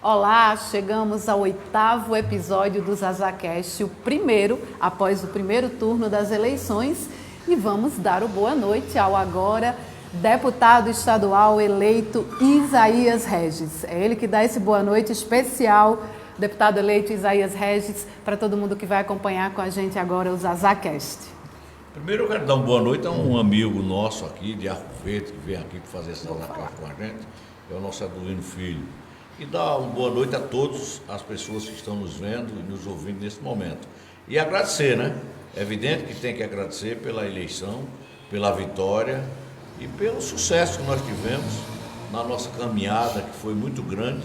Olá, chegamos ao 8º episódio do ZazaCast, o primeiro após o primeiro turno das eleições, e vamos dar o boa noite ao agora deputado estadual eleito Isaías Regis. É ele que dá esse boa noite especial, deputado eleito Isaías Regis, para todo mundo que vai acompanhar com a gente agora o ZazaCast. Primeiro eu quero dar uma boa noite a um amigo nosso aqui de Arco Verde, que vem aqui para fazer essa ZazaCast com a gente, é o nosso Aduino Filho. E dar uma boa noite a todas as pessoas que estão nos vendo e nos ouvindo nesse momento. E agradecer, né? É evidente que tem que agradecer pela eleição, pela vitória e pelo sucesso que nós tivemos na nossa caminhada, que foi muito grande,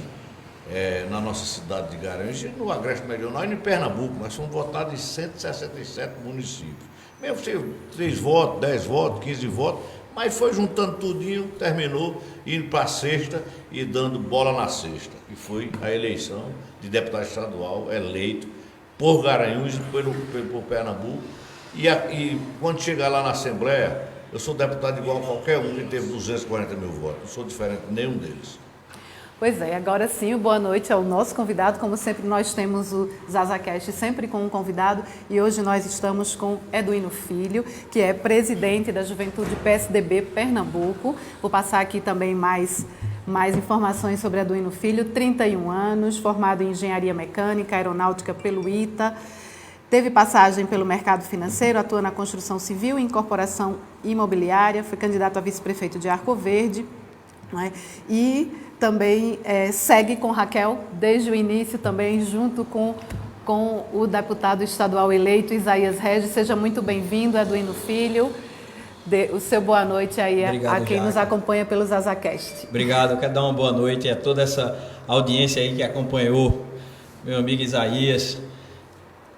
na nossa cidade de Garanhuns, no Agreste Meridional e em Pernambuco. Nós fomos votados em 167 municípios. Mesmo se 3 votos, 10 votos, 15 votos, mas foi juntando tudinho, terminou indo para a sexta e dando bola na sexta, que foi a eleição de deputado estadual eleito por Garanhuns e por Pernambuco. E quando chegar lá na Assembleia, eu sou deputado igual a qualquer um que teve 240 mil votos, não sou diferente de nenhum deles. Pois é, agora sim, boa noite ao nosso convidado. Como sempre, nós temos o ZazaCast sempre com um convidado e hoje nós estamos com Aduino Filho, que é presidente da Juventude PSDB Pernambuco. Vou passar aqui também mais informações sobre Aduino Filho, 31 anos, formado em Engenharia Mecânica, Aeronáutica pelo ITA, teve passagem pelo mercado financeiro, atua na construção civil e incorporação imobiliária, foi candidato a vice-prefeito de Arco Verde, né? E também segue com Raquel desde o início, também junto com o deputado estadual eleito Isaías Regis. Seja muito bem-vindo, Aduino Filho. Dê o seu boa noite aí. Obrigado, a quem nos acompanha pelo ZazaCast. Obrigado, eu quero dar uma boa noite a toda essa audiência aí que acompanhou meu amigo Isaías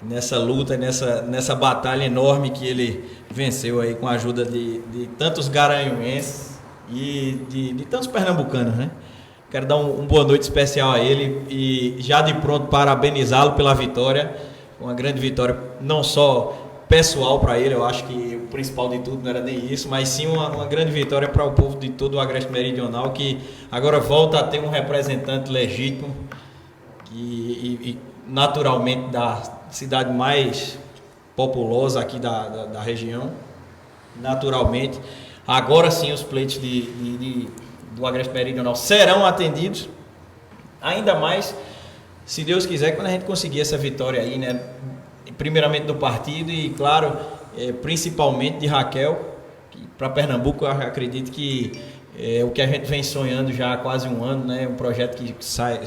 nessa luta, nessa batalha enorme que ele venceu aí com a ajuda de tantos garanhuenses e de tantos pernambucanos, né? Quero dar uma boa noite especial a ele e já de pronto parabenizá-lo pela vitória, uma grande vitória não só pessoal para ele, eu acho que o principal de tudo não era nem isso, mas sim uma grande vitória para o povo de todo o Agreste Meridional, que agora volta a ter um representante legítimo e naturalmente da cidade mais populosa aqui da região, naturalmente. Agora sim os pleitos do Agreste Meridional serão atendidos, ainda mais, se Deus quiser, quando a gente conseguir essa vitória aí, né? Primeiramente do partido e, claro, principalmente de Raquel, para Pernambuco. Eu acredito que o que a gente vem sonhando já há quase um ano, né? Um projeto que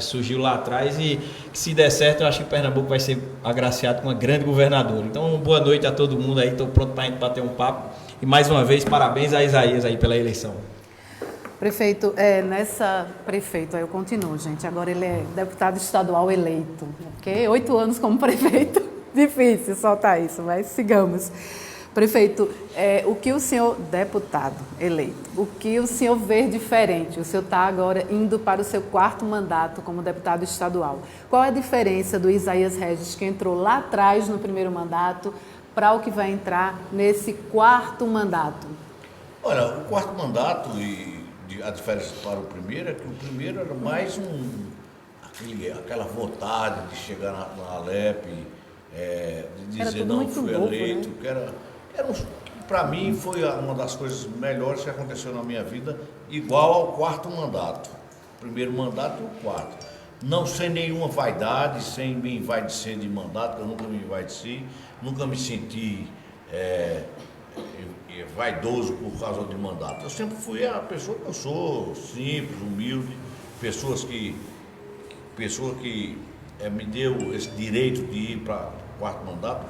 surgiu lá atrás e que, se der certo, eu acho que Pernambuco vai ser agraciado com uma grande governadora. Então, boa noite a todo mundo aí, estou pronto para a gente bater um papo e, mais uma vez, parabéns a Isaías aí pela eleição. Prefeito, prefeito, aí eu continuo, gente, agora ele é deputado estadual eleito, ok? 8 anos como prefeito, difícil soltar isso, mas sigamos. Prefeito, o que o senhor, deputado eleito, o que o senhor vê diferente? O senhor está agora indo para o seu 4º mandato como deputado estadual. Qual é a diferença do Isaías Regis, que entrou lá atrás no primeiro mandato, para o que vai entrar nesse 4º mandato? Olha, o 4º mandato a diferença para o primeiro é que o primeiro era mais aquela vontade de chegar na Alep, de dizer não fui eleito, né? Para mim foi uma das coisas melhores que aconteceu na minha vida, igual ao 4º mandato. O primeiro mandato e o 4º. Não sem nenhuma vaidade, sem me envaidecer de mandato, eu nunca me envaideci, nunca me senti vaidoso por causa de mandato. Eu sempre fui a pessoa que eu sou, simples, humilde, pessoa que me deu esse direito de ir para o 4º mandato,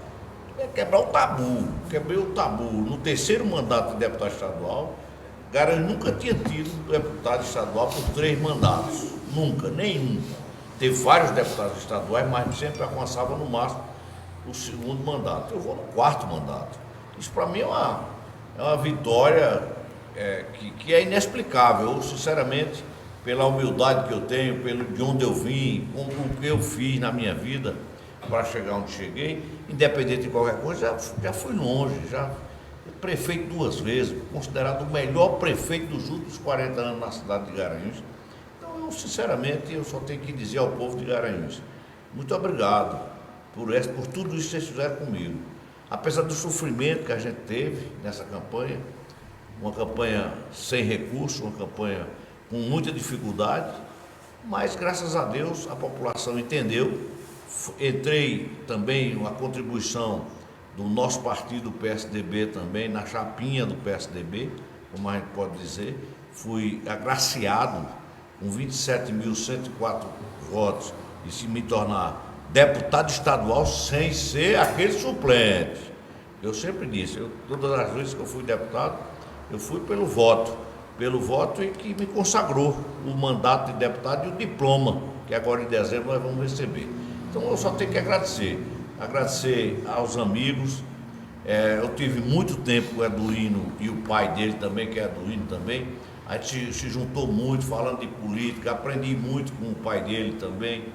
quebrar o tabu. Quebrei o tabu. No 3º mandato de deputado estadual, Garanhuns nunca tinha tido deputado estadual por 3 mandatos. Nunca, nenhum. Teve vários deputados estaduais, mas sempre alcançava no máximo o 2º mandato. Eu vou no 4º mandato. Isso para mim é uma vitória que é inexplicável. Eu, sinceramente, pela humildade que eu tenho, de onde eu vim, com o que eu fiz na minha vida para chegar onde cheguei, independente de qualquer coisa, já fui longe, já prefeito 2 vezes, considerado o melhor prefeito dos últimos 40 anos na cidade de Garanhuns. Então Então, sinceramente, eu só tenho que dizer ao povo de Garanhuns, muito obrigado por tudo isso que vocês fizeram comigo. Apesar do sofrimento que a gente teve nessa campanha, uma campanha sem recurso, uma campanha com muita dificuldade, mas graças a Deus a população entendeu. Entrei também uma contribuição do nosso partido, o PSDB, também, na chapinha do PSDB, como a gente pode dizer. Fui agraciado com 27.104 votos e se me tornar deputado estadual sem ser aquele suplente. Eu sempre disse, todas as vezes que eu fui deputado, eu fui pelo voto e que me consagrou o mandato de deputado e o diploma, que agora em dezembro nós vamos receber. Então eu só tenho que agradecer aos amigos. Eu tive muito tempo com o Eduino e o pai dele também, que é Eduino também. A gente se juntou muito falando de política, aprendi muito com o pai dele também,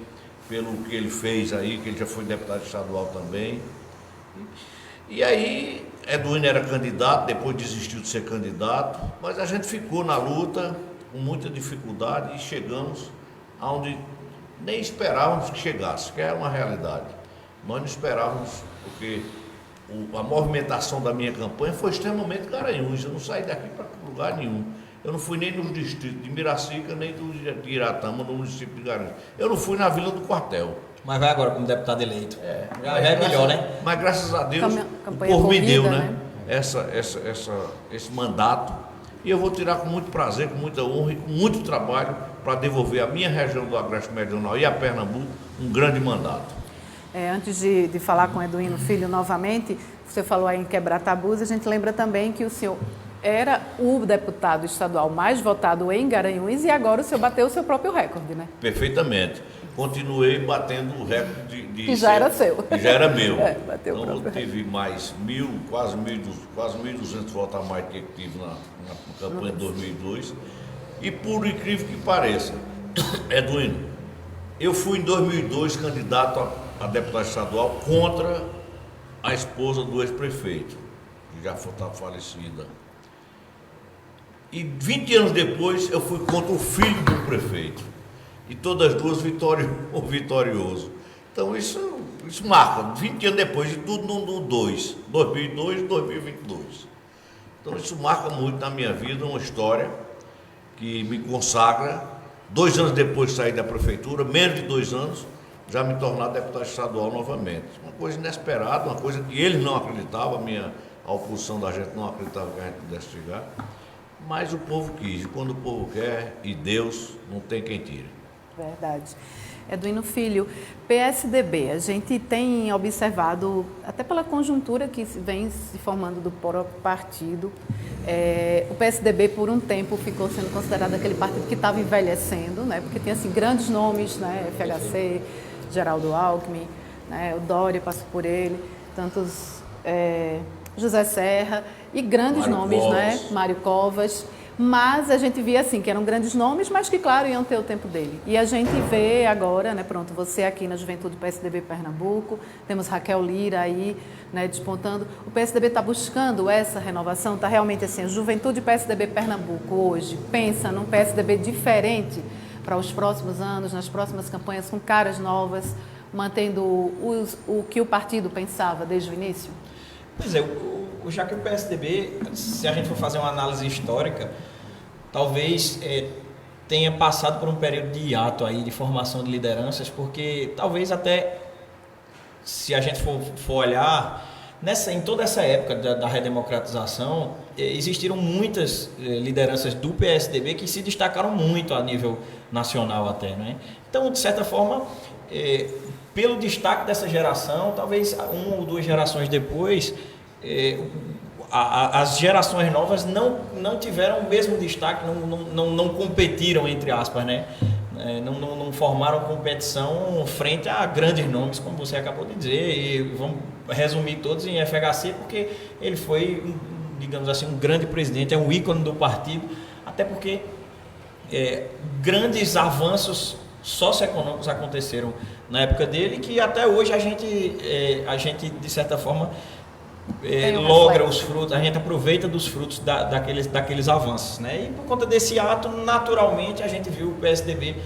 pelo que ele fez aí, que ele já foi deputado estadual também. E aí, Eduino era candidato, depois desistiu de ser candidato, mas a gente ficou na luta com muita dificuldade e chegamos aonde nem esperávamos que chegasse, que é uma realidade. Nós não esperávamos, porque a movimentação da minha campanha foi extremamente Garanhuns. Eu não saí daqui para lugar nenhum. Eu não fui nem nos distritos de Miracica, nem do de Iratama, no município de Garanhuns. Eu não fui na Vila do Quartel. Mas vai agora como deputado eleito. Já é melhor, né? Mas graças a Deus, o povo me deu, né? Esse mandato. E eu vou tirar com muito prazer, com muita honra e com muito trabalho para devolver à minha região do Agreste Meridional e a Pernambuco um grande mandato. Antes de falar com Eduino Filho novamente, você falou aí em quebrar tabus, a gente lembra também que o senhor era o deputado estadual mais votado em Garanhuns e agora o senhor bateu o seu próprio recorde, né? Perfeitamente. Continuei batendo o recorde de que já era seu. Que já era meu. Bateu então eu tive mais quase 1.200 votos a mais do que tive na campanha de 2002. E por incrível que pareça, Eduino, eu fui em 2002 candidato a deputado estadual contra a esposa do ex-prefeito, que já está falecida. E 20 anos depois eu fui contra o filho do prefeito. E todas as duas vitorioso. Então isso marca, 20 anos depois, de tudo no 2002 e 2022. Então isso marca muito na minha vida, uma história que me consagra. 2 anos depois de sair da prefeitura, menos de 2 anos, já me tornar deputado estadual novamente. Uma coisa inesperada, uma coisa que eles não acreditavam, a oposição da gente não acreditava que a gente pudesse chegar. Mas o povo quis, e quando o povo quer, e Deus, não tem quem tire. Verdade. Eduino Filho, PSDB, a gente tem observado, até pela conjuntura que vem se formando do próprio partido, o PSDB por um tempo ficou sendo considerado aquele partido que estava envelhecendo, né? Porque tinha assim, grandes nomes, né? FHC, Geraldo Alckmin, né? O Dória passou por ele, tantos José Serra e grandes nomes, né? Mário Covas. Mas a gente via assim, que eram grandes nomes, mas que, claro, iam ter o tempo dele. E a gente vê agora, né, pronto, você aqui na Juventude PSDB Pernambuco, temos Raquel Lira aí, né, despontando. O PSDB está buscando essa renovação, está realmente assim, a Juventude PSDB Pernambuco hoje pensa num PSDB diferente para os próximos anos, nas próximas campanhas, com caras novas, mantendo o que o partido pensava desde o início? Pois é, já que o PSDB, se a gente for fazer uma análise histórica, talvez tenha passado por um período de hiato aí, de formação de lideranças, porque talvez até, se a gente for olhar, em toda essa época da redemocratização, existiram muitas lideranças do PSDB que se destacaram muito a nível nacional até, né? Então, de certa forma, pelo destaque dessa geração, talvez 1 ou 2 gerações depois, as gerações novas não tiveram o mesmo destaque, não competiram, entre aspas, né? Não formaram competição frente a grandes nomes, como você acabou de dizer, e vamos resumir todos em FHC, porque ele foi, digamos assim, um grande presidente, é um ícone do partido, até porque grandes avanços socioeconômicos aconteceram na época dele, que até hoje a gente de certa forma, logra os frutos, a gente aproveita dos frutos daqueles avanços, né? E por conta desse ato, naturalmente, a gente viu o PSDB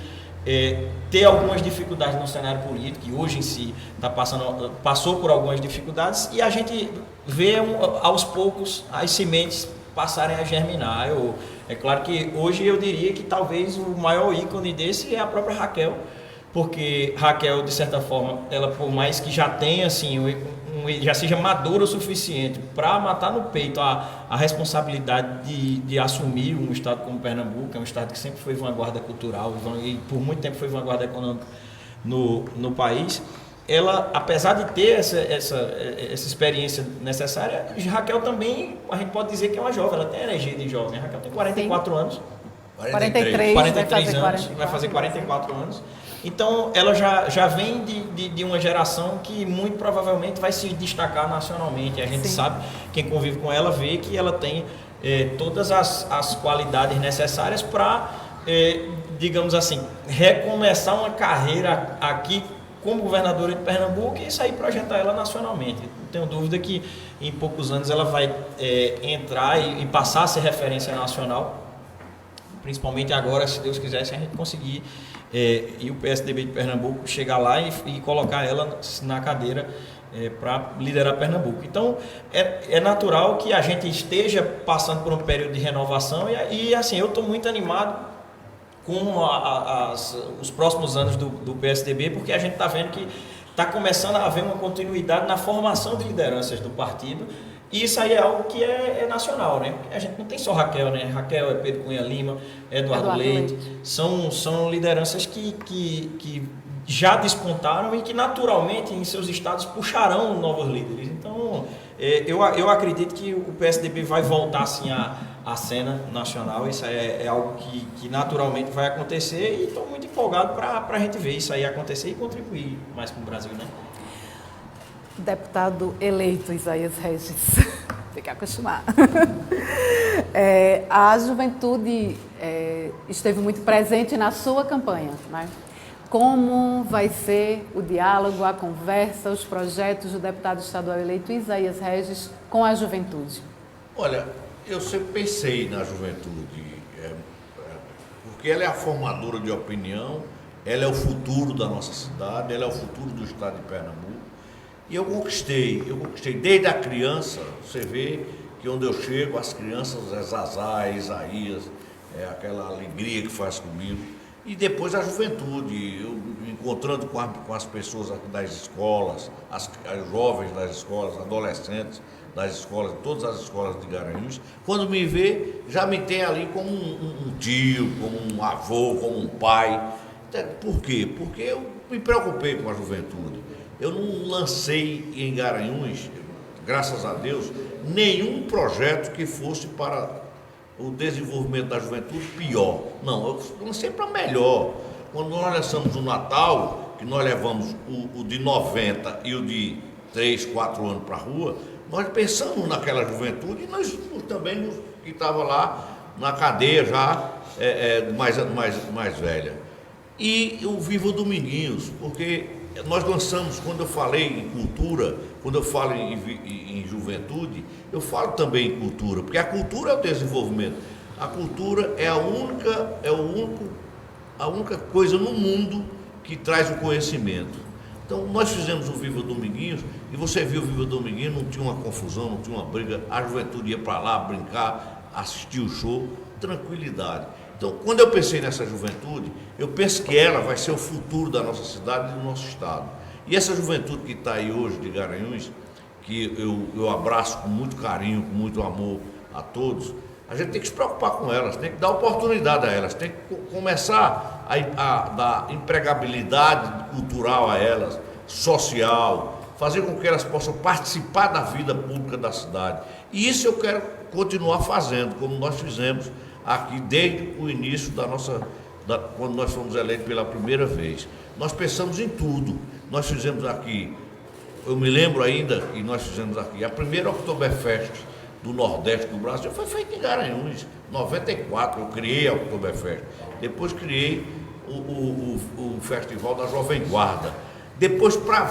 ter algumas dificuldades no cenário político, que hoje em si passou por algumas dificuldades, e a gente vê aos poucos as sementes passarem a germinar. É claro que hoje eu diria que talvez o maior ícone desse é a própria Raquel, porque Raquel, de certa forma, ela, por mais que já tenha assim, já seja madura o suficiente para matar no peito a responsabilidade de assumir um estado como Pernambuco, é um estado que sempre foi vanguarda cultural e por muito tempo foi vanguarda econômica no país. Ela, apesar de ter essa experiência necessária, Raquel também, a gente pode dizer que é uma jovem, ela tem energia de jovem. A Raquel tem 44 Sim. anos. 43 anos, vai fazer 44 anos. Então, ela já vem de uma geração que muito provavelmente vai se destacar nacionalmente. A gente Sim. sabe, quem convive com ela vê que ela tem todas as qualidades necessárias para, digamos assim, recomeçar uma carreira aqui como governadora de Pernambuco e sair projetar ela nacionalmente. Não tenho dúvida que em poucos anos ela vai entrar e passar a ser referência nacional, principalmente agora, se Deus quiser, se a gente conseguir e o PSDB de Pernambuco chegar lá e colocar ela na cadeira para liderar Pernambuco. Então, é natural que a gente esteja passando por um período de renovação e assim, eu estou muito animado com os próximos anos do PSDB, porque a gente está vendo que está começando a haver uma continuidade na formação de lideranças do partido, e isso aí é algo que é nacional, né? A gente não tem só Raquel, né? Raquel, Pedro Cunha Lima, Eduardo Leite. São lideranças que já despontaram e que naturalmente em seus estados puxarão novos líderes. Então, eu acredito que o PSDB vai voltar assim à cena nacional. Isso é algo que naturalmente vai acontecer, e estou muito empolgado para a gente ver isso aí acontecer e contribuir mais com o Brasil, né? Deputado eleito Isaías Regis, tem que acostumar. A juventude esteve muito presente na sua campanha, né? Como vai ser o diálogo, a conversa, os projetos do deputado estadual eleito Isaías Regis com a juventude? Olha, eu sempre pensei na juventude, porque ela é a formadora de opinião, ela é o futuro da nossa cidade, ela é o futuro do estado de Pernambuco. E eu conquistei desde a criança. Você vê que onde eu chego, as crianças, Zazá, Isaías, aquela alegria que faz comigo. E depois a juventude, eu encontrando com as pessoas das escolas, as jovens das escolas, adolescentes das escolas, todas as escolas de Garanhuns, quando me vê, já me tem ali como um tio, como um avô, como um pai. Por quê? Porque eu me preocupei com a juventude. Eu não lancei em Garanhuns, graças a Deus, nenhum projeto que fosse para o desenvolvimento da juventude pior. Não, eu lancei para melhor. Quando nós lançamos o Natal, que nós levamos o de 90 e o de 3, 4 anos para a rua, nós pensamos naquela juventude e nós também, que estava lá na cadeia já mais velha. E o Viva Dominguinhos, porque nós lançamos, quando eu falei em cultura, quando eu falo em juventude, eu falo também em cultura, porque a cultura é o desenvolvimento. A cultura é a única coisa no mundo que traz o conhecimento. Então, nós fizemos o Viva Dominguinhos, e você viu o Viva Dominguinhos, não tinha uma confusão, não tinha uma briga, a juventude ia para lá brincar, assistir o show, tranquilidade. Então, quando eu pensei nessa juventude, eu penso que ela vai ser o futuro da nossa cidade e do nosso estado. E essa juventude que está aí hoje de Garanhuns, que eu abraço com muito carinho, com muito amor a todos, a gente tem que se preocupar com elas, tem que dar oportunidade a elas, tem que começar a dar empregabilidade cultural a elas, social, fazer com que elas possam participar da vida pública da cidade. E isso eu quero continuar fazendo, como nós fizemos aqui desde o início quando nós fomos eleitos pela primeira vez. Nós pensamos em tudo. Nós fizemos aqui, eu me lembro ainda que nós fizemos aqui, a primeira Oktoberfest do Nordeste do Brasil foi feita em Garanhuns, 94, eu criei a Oktoberfest. Depois criei o Festival da Jovem Guarda. Depois, para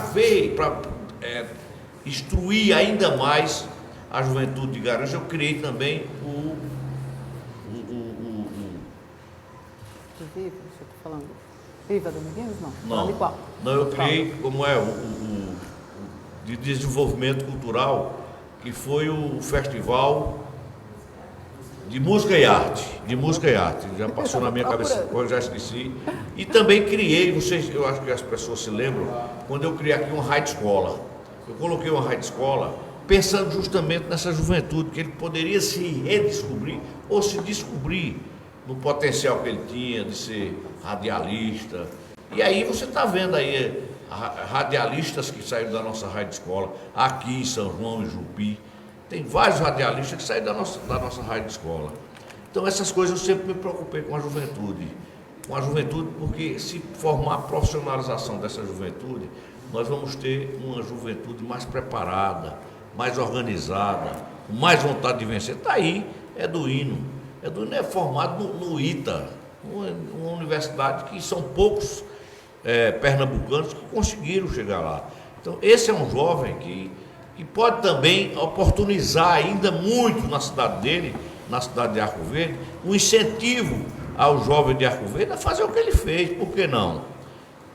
instruir ainda mais a juventude de Garanhuns, eu criei também o Viva, você está falando. Viva Dominguinhos? Não. Não, Falando de qual? não, eu criei como é o de desenvolvimento cultural, que foi o festival de música e arte. Já passou na minha cabeça, eu já esqueci. E também criei, vocês, eu acho que as pessoas se lembram, quando eu criei aqui uma rádio escola. Eu coloquei uma rádio escola pensando justamente nessa juventude, que ele poderia se redescobrir ou se descobrir no potencial que ele tinha de ser radialista. E aí você está vendo aí radialistas que saíram da nossa rádio escola, aqui em São João e Jupi. Tem vários radialistas que saíram da nossa rádio escola. Então essas coisas eu sempre me preocupei com a juventude. Porque se formar a profissionalização dessa juventude, nós vamos ter uma juventude mais preparada, mais organizada, com mais vontade de vencer. Está aí, Eduino. Eduino é formado no ITA, uma universidade que são poucos pernambucanos que conseguiram chegar lá. Então esse é um jovem que pode também oportunizar ainda muito na cidade dele, na cidade de Arco Verde, um incentivo ao jovem de Arco Verde a fazer o que ele fez. Por que não?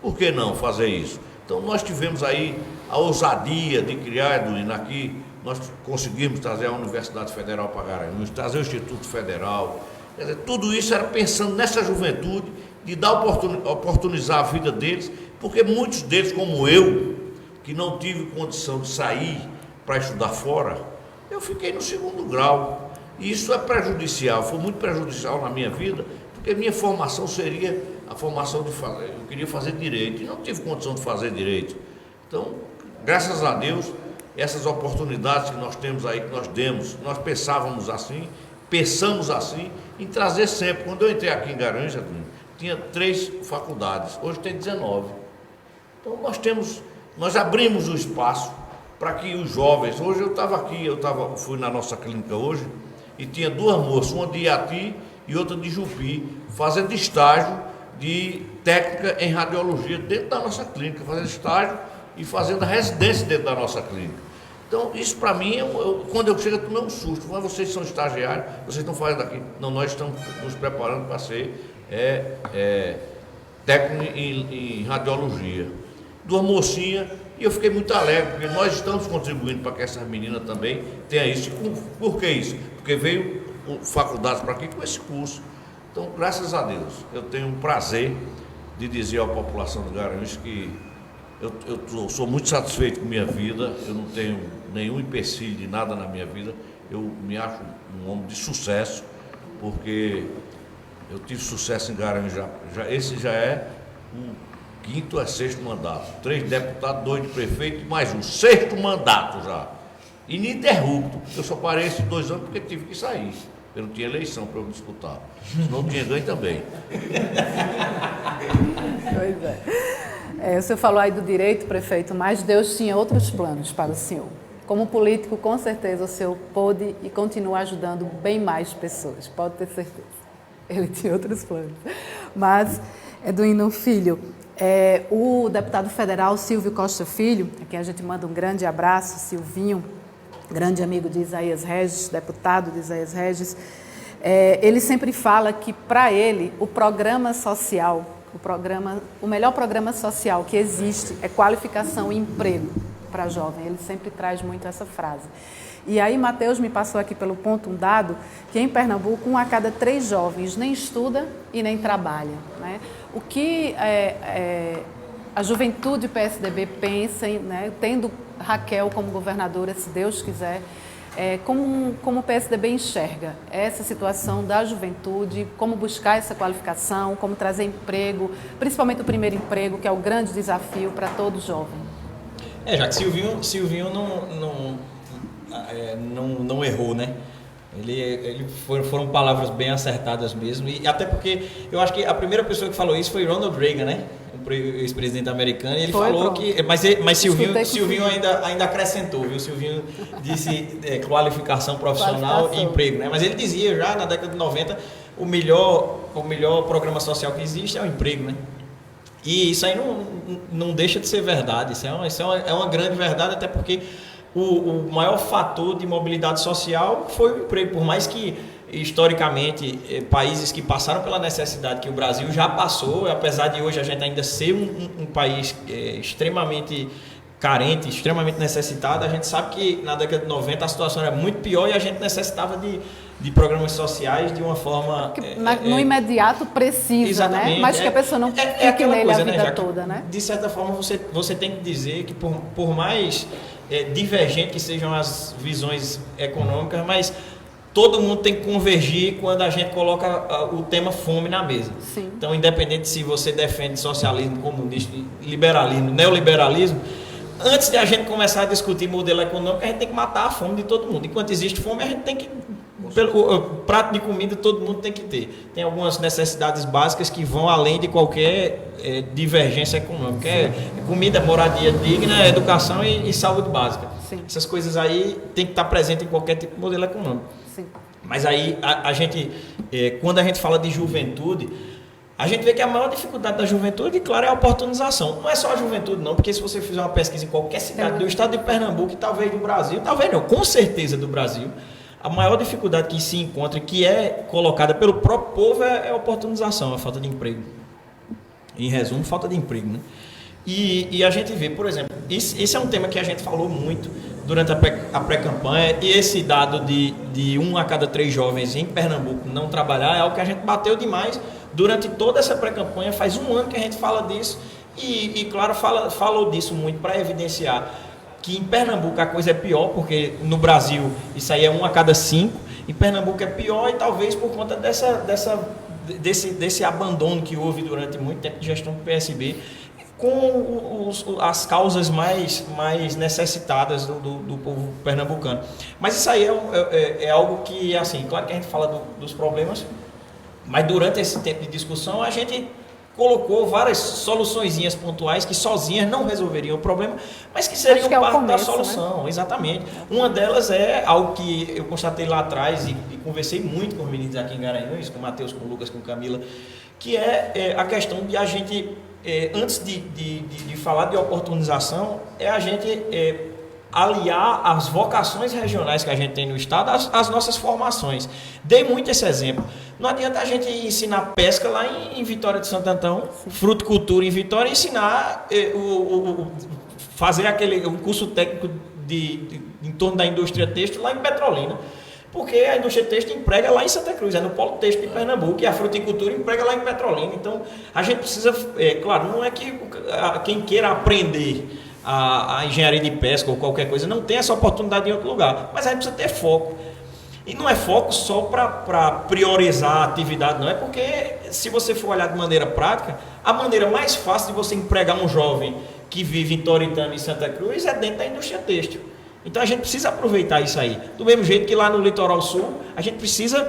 Por que não fazer isso? Então nós tivemos aí a ousadia de criar, Eduino, aqui nós conseguimos trazer a Universidade Federal para Garanhuns, trazer o Instituto Federal. Quer dizer, tudo isso era pensando nessa juventude, de dar oportunizar a vida deles, porque muitos deles, como eu, que não tive condição de sair para estudar fora, eu fiquei no segundo grau. E isso é prejudicial, foi muito prejudicial na minha vida, porque minha formação seria a formação de fazer, eu queria fazer direito, e não tive condição de fazer direito. Então, graças a Deus, essas oportunidades que nós temos aí, que nós demos, nós pensamos assim, em trazer sempre. Quando eu entrei aqui em Garanhuns, tinha 3 faculdades, hoje tem 19. Então nós abrimos o espaço para que os jovens, hoje fui na nossa clínica hoje, e tinha 2 moças, uma de Iati e outra de Jupi, fazendo estágio de técnica em radiologia dentro da nossa clínica, fazendo estágio e fazendo a residência dentro da nossa clínica. Então, isso para mim, quando eu chego, eu tomei um susto. Mas vocês são estagiários, vocês estão fazendo aqui. Não, nós estamos nos preparando para ser técnico em radiologia. 2 mocinhas, e eu fiquei muito alegre, porque nós estamos contribuindo para que essas meninas também tenham isso. Por que isso? Porque veio faculdades para aqui com esse curso. Então, graças a Deus, eu tenho um prazer de dizer à população de Garanhuns que eu sou muito satisfeito com minha vida, eu não tenho nenhum empecilho de nada na minha vida, eu me acho um homem de sucesso, porque eu tive sucesso em Garanhuns, esse já é o 5º a 6º mandato, 3 deputados, 2 de prefeito, mais um 6º mandato já, ininterrupto. Eu só parei esses 2 anos porque tive que sair, eu não tinha eleição para eu disputar, senão eu tinha ganho também. Pois é. O senhor falou aí do direito, prefeito, mas Deus tinha outros planos para o senhor. Como político, com certeza, o senhor pôde e continua ajudando bem mais pessoas, pode ter certeza. Ele tinha outros planos. Mas, Eduino Filho, o deputado federal Silvio Costa Filho, a quem a gente manda um grande abraço, Silvinho, grande amigo de Isaías Regis, deputado de Isaías Regis, ele sempre fala que, para ele, o programa social, o melhor programa social que existe é qualificação e emprego para jovem. Ele sempre traz muito essa frase. E aí, Matheus me passou aqui pelo ponto um dado que em Pernambuco, 1 a cada 3 jovens nem estuda e nem trabalha, né? O que a juventude PSDB pensa, né, tendo Raquel como governadora, se Deus quiser, como o PSDB enxerga essa situação da juventude, como buscar essa qualificação, como trazer emprego, principalmente o primeiro emprego, que é o grande desafio para todo jovem. Já que Silvinho não errou, né? Foram palavras bem acertadas mesmo, e até porque eu acho que a primeira pessoa que falou isso foi Ronald Reagan, né? O ex-presidente americano, e ele falou que... Mas Silvinho ainda acrescentou, viu? Silvinho disse qualificação profissional e emprego, né? Mas ele dizia já na década de 90, o melhor programa social que existe é o emprego, né? E isso aí não deixa de ser verdade, isso é uma grande verdade, até porque o maior fator de mobilidade social foi o emprego, por mais que historicamente países que passaram pela necessidade que o Brasil já passou, apesar de hoje a gente ainda ser um país extremamente carente, extremamente necessitado, a gente sabe que na década de 90 a situação era muito pior e a gente necessitava de programas sociais de uma forma... no imediato precisa, né? Mas que a pessoa não fique nele coisa, a vida né? toda, né? De certa forma você tem que dizer que por mais divergentes que sejam as visões econômicas, mas todo mundo tem que convergir quando a gente coloca o tema fome na mesa. Sim. Então, independente se você defende socialismo, comunismo, liberalismo, neoliberalismo, antes de a gente começar a discutir modelo econômico, a gente tem que matar a fome de todo mundo. Enquanto existe fome, a gente tem que... o prato de comida todo mundo tem que ter. Tem algumas necessidades básicas que vão além de qualquer divergência econômica. Comida, moradia digna, educação e saúde básica. Sim. Essas coisas aí tem que estar presente em qualquer tipo de modelo econômico. Sim. Mas aí a gente, quando a gente fala de juventude, a gente vê que a maior dificuldade da juventude, claro, é a oportunização. Não é só a juventude não, porque se você fizer uma pesquisa em qualquer cidade do estado de Pernambuco, talvez do Brasil, talvez não, com certeza do Brasil, a maior dificuldade que se encontra, que é colocada pelo próprio povo, é a oportunização, a falta de emprego. Em resumo, falta de emprego, né? E a gente vê, por exemplo, esse é um tema que a gente falou muito durante a pré-campanha, e esse dado de 1 a cada 3 jovens em Pernambuco não trabalhar é algo que a gente bateu demais durante toda essa pré-campanha. Faz um ano que a gente fala disso e claro, falou disso muito para evidenciar que em Pernambuco a coisa é pior, porque no Brasil isso aí é 1 a cada 5, em Pernambuco é pior e talvez por conta desse abandono que houve durante muito tempo de gestão do PSB, com as causas mais necessitadas do povo pernambucano. Mas isso aí é algo que, assim, claro que a gente fala dos problemas, mas durante esse tempo de discussão a gente colocou várias soluçõezinhas pontuais que sozinhas não resolveriam o problema, mas que seriam parte da solução, né? Exatamente. Uma delas é algo que eu constatei lá atrás e conversei muito com os meninos aqui em Garanhuns, com o Matheus, com o Lucas, com a Camila, que é a questão de a gente, antes de falar de oportunização, a gente aliar as vocações regionais que a gente tem no estado às nossas formações. Dei muito esse exemplo. Não adianta a gente ensinar pesca lá em Vitória de Santo Antão, fruticultura em Vitória, e ensinar fazer um curso técnico em torno da indústria têxtil lá em Petrolina. Porque a indústria têxtil emprega lá em Santa Cruz, é no polo têxtil de Pernambuco, e a fruticultura emprega lá em Petrolina. Então, a gente precisa, claro, não é que quem queira aprender a engenharia de pesca ou qualquer coisa não tem essa oportunidade em outro lugar, mas a gente precisa ter foco. E não é foco só para priorizar a atividade, não é, porque se você for olhar de maneira prática, a maneira mais fácil de você empregar um jovem que vive em Toritama e Santa Cruz é dentro da indústria têxtil. Então a gente precisa aproveitar isso aí. Do mesmo jeito que lá no Litoral Sul, a gente precisa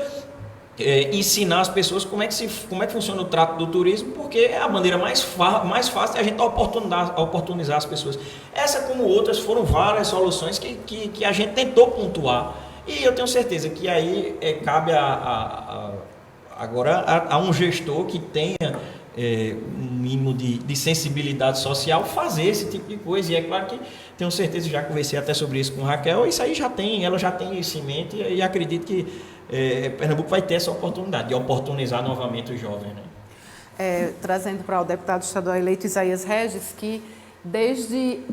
ensinar as pessoas como é que funciona o trato do turismo, porque é a maneira mais fácil de a gente oportunizar as pessoas. Essa, como outras, foram várias soluções que a gente tentou pontuar. E eu tenho certeza que aí cabe agora a um gestor que tenha um mínimo de sensibilidade social fazer esse tipo de coisa. E é claro que tenho certeza, já conversei até sobre isso com a Raquel, isso aí ela já tem isso em mente, e acredito que Pernambuco vai ter essa oportunidade de oportunizar novamente os jovens, né? Trazendo para o deputado estadual eleito Isaías Regis, que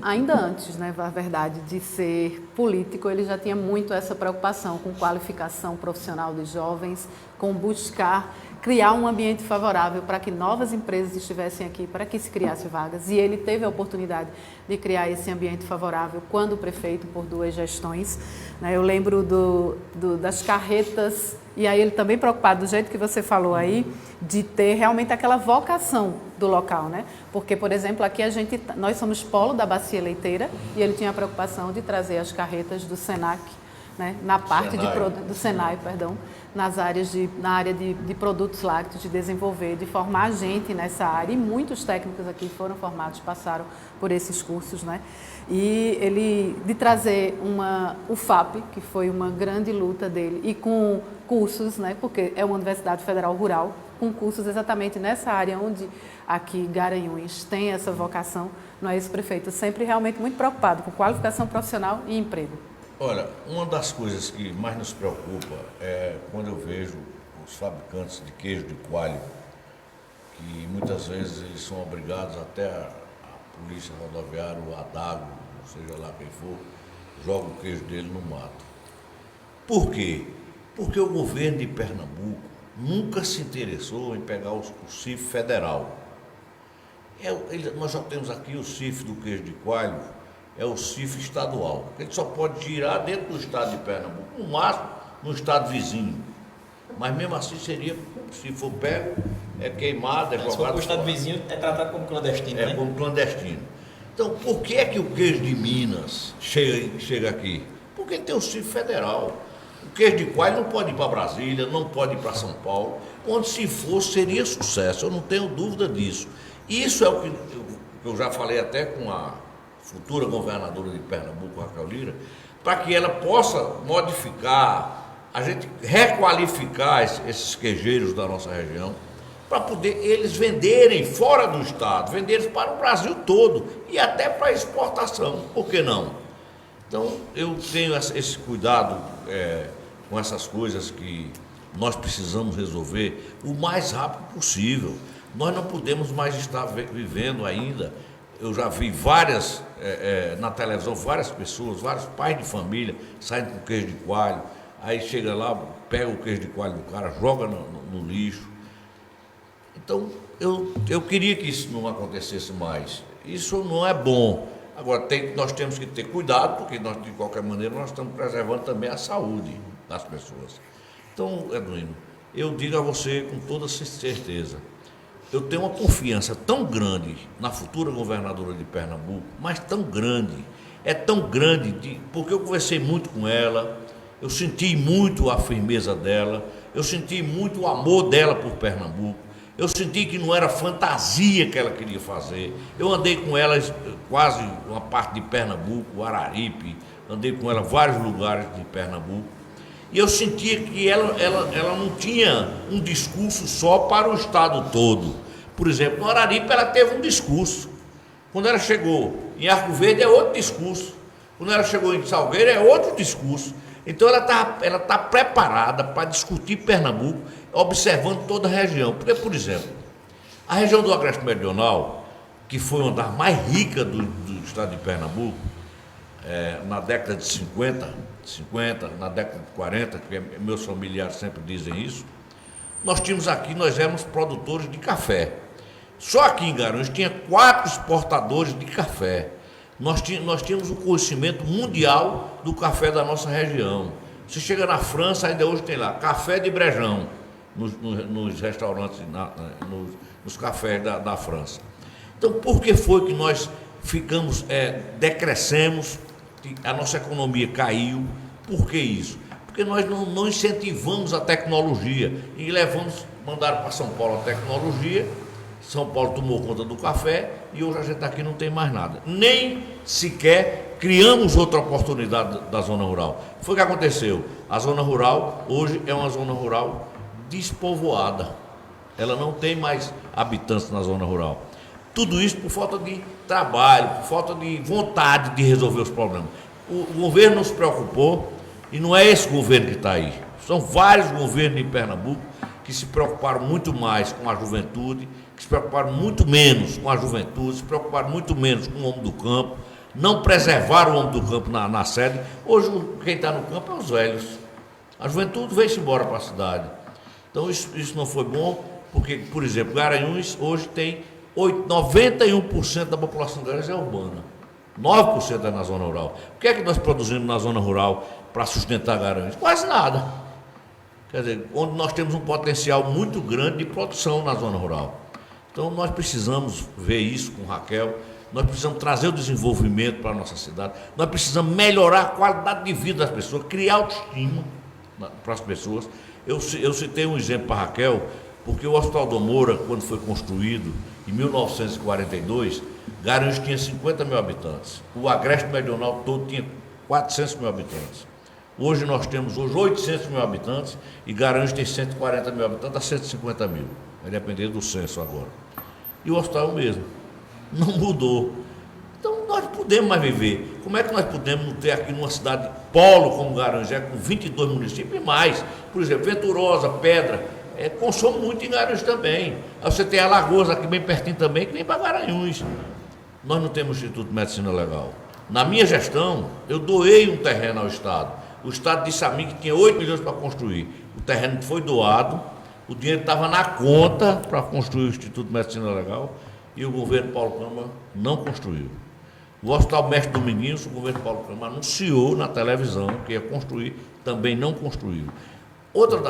ainda antes, né, a verdade, de ser político, ele já tinha muito essa preocupação com qualificação profissional de jovens, com buscar criar um ambiente favorável para que novas empresas estivessem aqui, para que se criasse vagas. E ele teve a oportunidade de criar esse ambiente favorável quando prefeito, por 2 gestões. Eu lembro das carretas, e aí ele também preocupado, do jeito que você falou aí, de ter realmente aquela vocação do local, né? Porque, por exemplo, aqui nós somos polo da bacia leiteira, e ele tinha a preocupação de trazer as carretas do Senac, né? Na parte do Senai, perdão, na área de produtos lácteos, de desenvolver, de formar gente nessa área, e muitos técnicos aqui foram formados, passaram por esses cursos, né? E de trazer o FAP, que foi uma grande luta dele, e com cursos, né? Porque é uma universidade federal rural, com cursos exatamente nessa área onde aqui Garanhuns tem essa vocação, não é isso, prefeito? Sempre realmente muito preocupado com qualificação profissional e emprego. Olha, uma das coisas que mais nos preocupa é quando eu vejo os fabricantes de queijo de coalho, que muitas vezes eles são obrigados até a polícia rodoviária, o ADAGO, seja lá quem for, joga o queijo dele no mato. Por quê? Porque o governo de Pernambuco nunca se interessou em pegar o CIF federal. Nós já temos aqui o CIF do queijo de coalho, é o CIF estadual. Ele só pode girar dentro do estado de Pernambuco, no máximo no estado vizinho. Mas mesmo assim seria, se for pego, é queimado, é jogado. Se for para o estado vizinho, é tratado como clandestino, né? É como clandestino. Então, por que é que o queijo de Minas chega aqui? Porque tem o CIF federal. O queijo de coalho não pode ir para Brasília, não pode ir para São Paulo. Onde se for, seria sucesso, eu não tenho dúvida disso. Isso é o que eu já falei até com a futura governadora de Pernambuco, Raquel Lira, para que ela possa modificar, a gente requalificar esses queijeiros da nossa região, para poder eles venderem fora do estado, venderem para o Brasil todo e até para exportação, por que não? Então, eu tenho esse cuidado com essas coisas que nós precisamos resolver o mais rápido possível. Nós não podemos mais estar vivendo ainda. Eu já vi na televisão, várias pessoas, vários pais de família saindo com queijo de coalho, aí chega lá, pega o queijo de coalho do cara, joga no lixo. Então, eu queria que isso não acontecesse mais. Isso não é bom. Agora, nós temos que ter cuidado, porque nós, de qualquer maneira, nós estamos preservando também a saúde das pessoas. Então, Eduino, eu digo a você com toda certeza, eu tenho uma confiança tão grande na futura governadora de Pernambuco, mas tão grande, porque eu conversei muito com ela, eu senti muito a firmeza dela, eu senti muito o amor dela por Pernambuco, eu senti que não era fantasia que ela queria fazer. Eu andei com ela quase uma parte de Pernambuco, Araripe, andei com ela em vários lugares de Pernambuco, e eu sentia que ela não tinha um discurso só para o estado todo. Por exemplo, no Araripe ela teve um discurso. Quando ela chegou em Arco Verde é outro discurso. Quando ela chegou em Salgueiro é outro discurso. Então ela tá preparada para discutir Pernambuco, observando toda a região. Porque, por exemplo, a região do Agreste Meridional, que foi uma das mais ricas do estado de Pernambuco, na década de 50, na década de 40, que meus familiares sempre dizem isso, nós éramos produtores de café. Só aqui em Garanhuns tinha 4 exportadores de café. Nós tínhamos um conhecimento mundial do café da nossa região. Você chega na França, ainda hoje tem lá café de Brejão, nos restaurantes, nos cafés da França. Então, por que foi que nós decrescemos, a nossa economia caiu? Por que isso? Porque nós não incentivamos a tecnologia e mandaram para São Paulo a tecnologia. São Paulo tomou conta do café e hoje a gente aqui não tem mais nada. Nem sequer criamos outra oportunidade da zona rural. Foi o que aconteceu. A zona rural hoje é uma zona rural despovoada. Ela não tem mais habitantes na zona rural. Tudo isso por falta de trabalho, por falta de vontade de resolver os problemas. O governo não se preocupou e não é esse governo que está aí. São vários governos em Pernambuco que se preocuparam muito mais com a juventude, que se preocuparam muito menos com a juventude, se preocuparam muito menos com o homem do campo, não preservaram o homem do campo na sede. Hoje quem está no campo é os velhos. A juventude veio-se embora para a cidade. Então isso não foi bom, porque, por exemplo, Garanhuns hoje tem 91% da população de Garanhuns é urbana, 9% é na zona rural. O que é que nós produzimos na zona rural para sustentar Garanhuns? Quase nada. Quer dizer, onde nós temos um potencial muito grande de produção na zona rural. Então nós precisamos ver isso com Raquel, nós precisamos trazer o desenvolvimento para a nossa cidade, nós precisamos melhorar a qualidade de vida das pessoas, criar autoestima para as pessoas. Eu citei um exemplo para a Raquel, porque o Hospital do Moura, quando foi construído em 1942, Garanhuns tinha 50 mil habitantes, o Agreste Meridional todo tinha 400 mil habitantes. Hoje nós temos 800 mil habitantes e Garanhuns tem 140 mil habitantes a 150 mil. vai depender do censo agora. E o hospital mesmo, não mudou. Então nós podemos mais viver. Como é que nós podemos ter aqui numa cidade polo como Garanhuns, com 22 municípios e mais? Por exemplo, Venturosa, Pedra, consome muito em Garanhuns também. Aí você tem Alagoas aqui bem pertinho também, que vem para Garanhuns. Nós não temos Instituto de Medicina Legal. Na minha gestão, eu doei um terreno ao Estado. O Estado disse a mim que tinha 8 milhões para construir. O terreno foi doado, o dinheiro estava na conta para construir o Instituto de Medicina Legal e o governo Paulo Câmara não construiu. O Hospital Mestre Dominguinhos, o governo Paulo Câmara anunciou na televisão que ia construir, também não construiu. Outra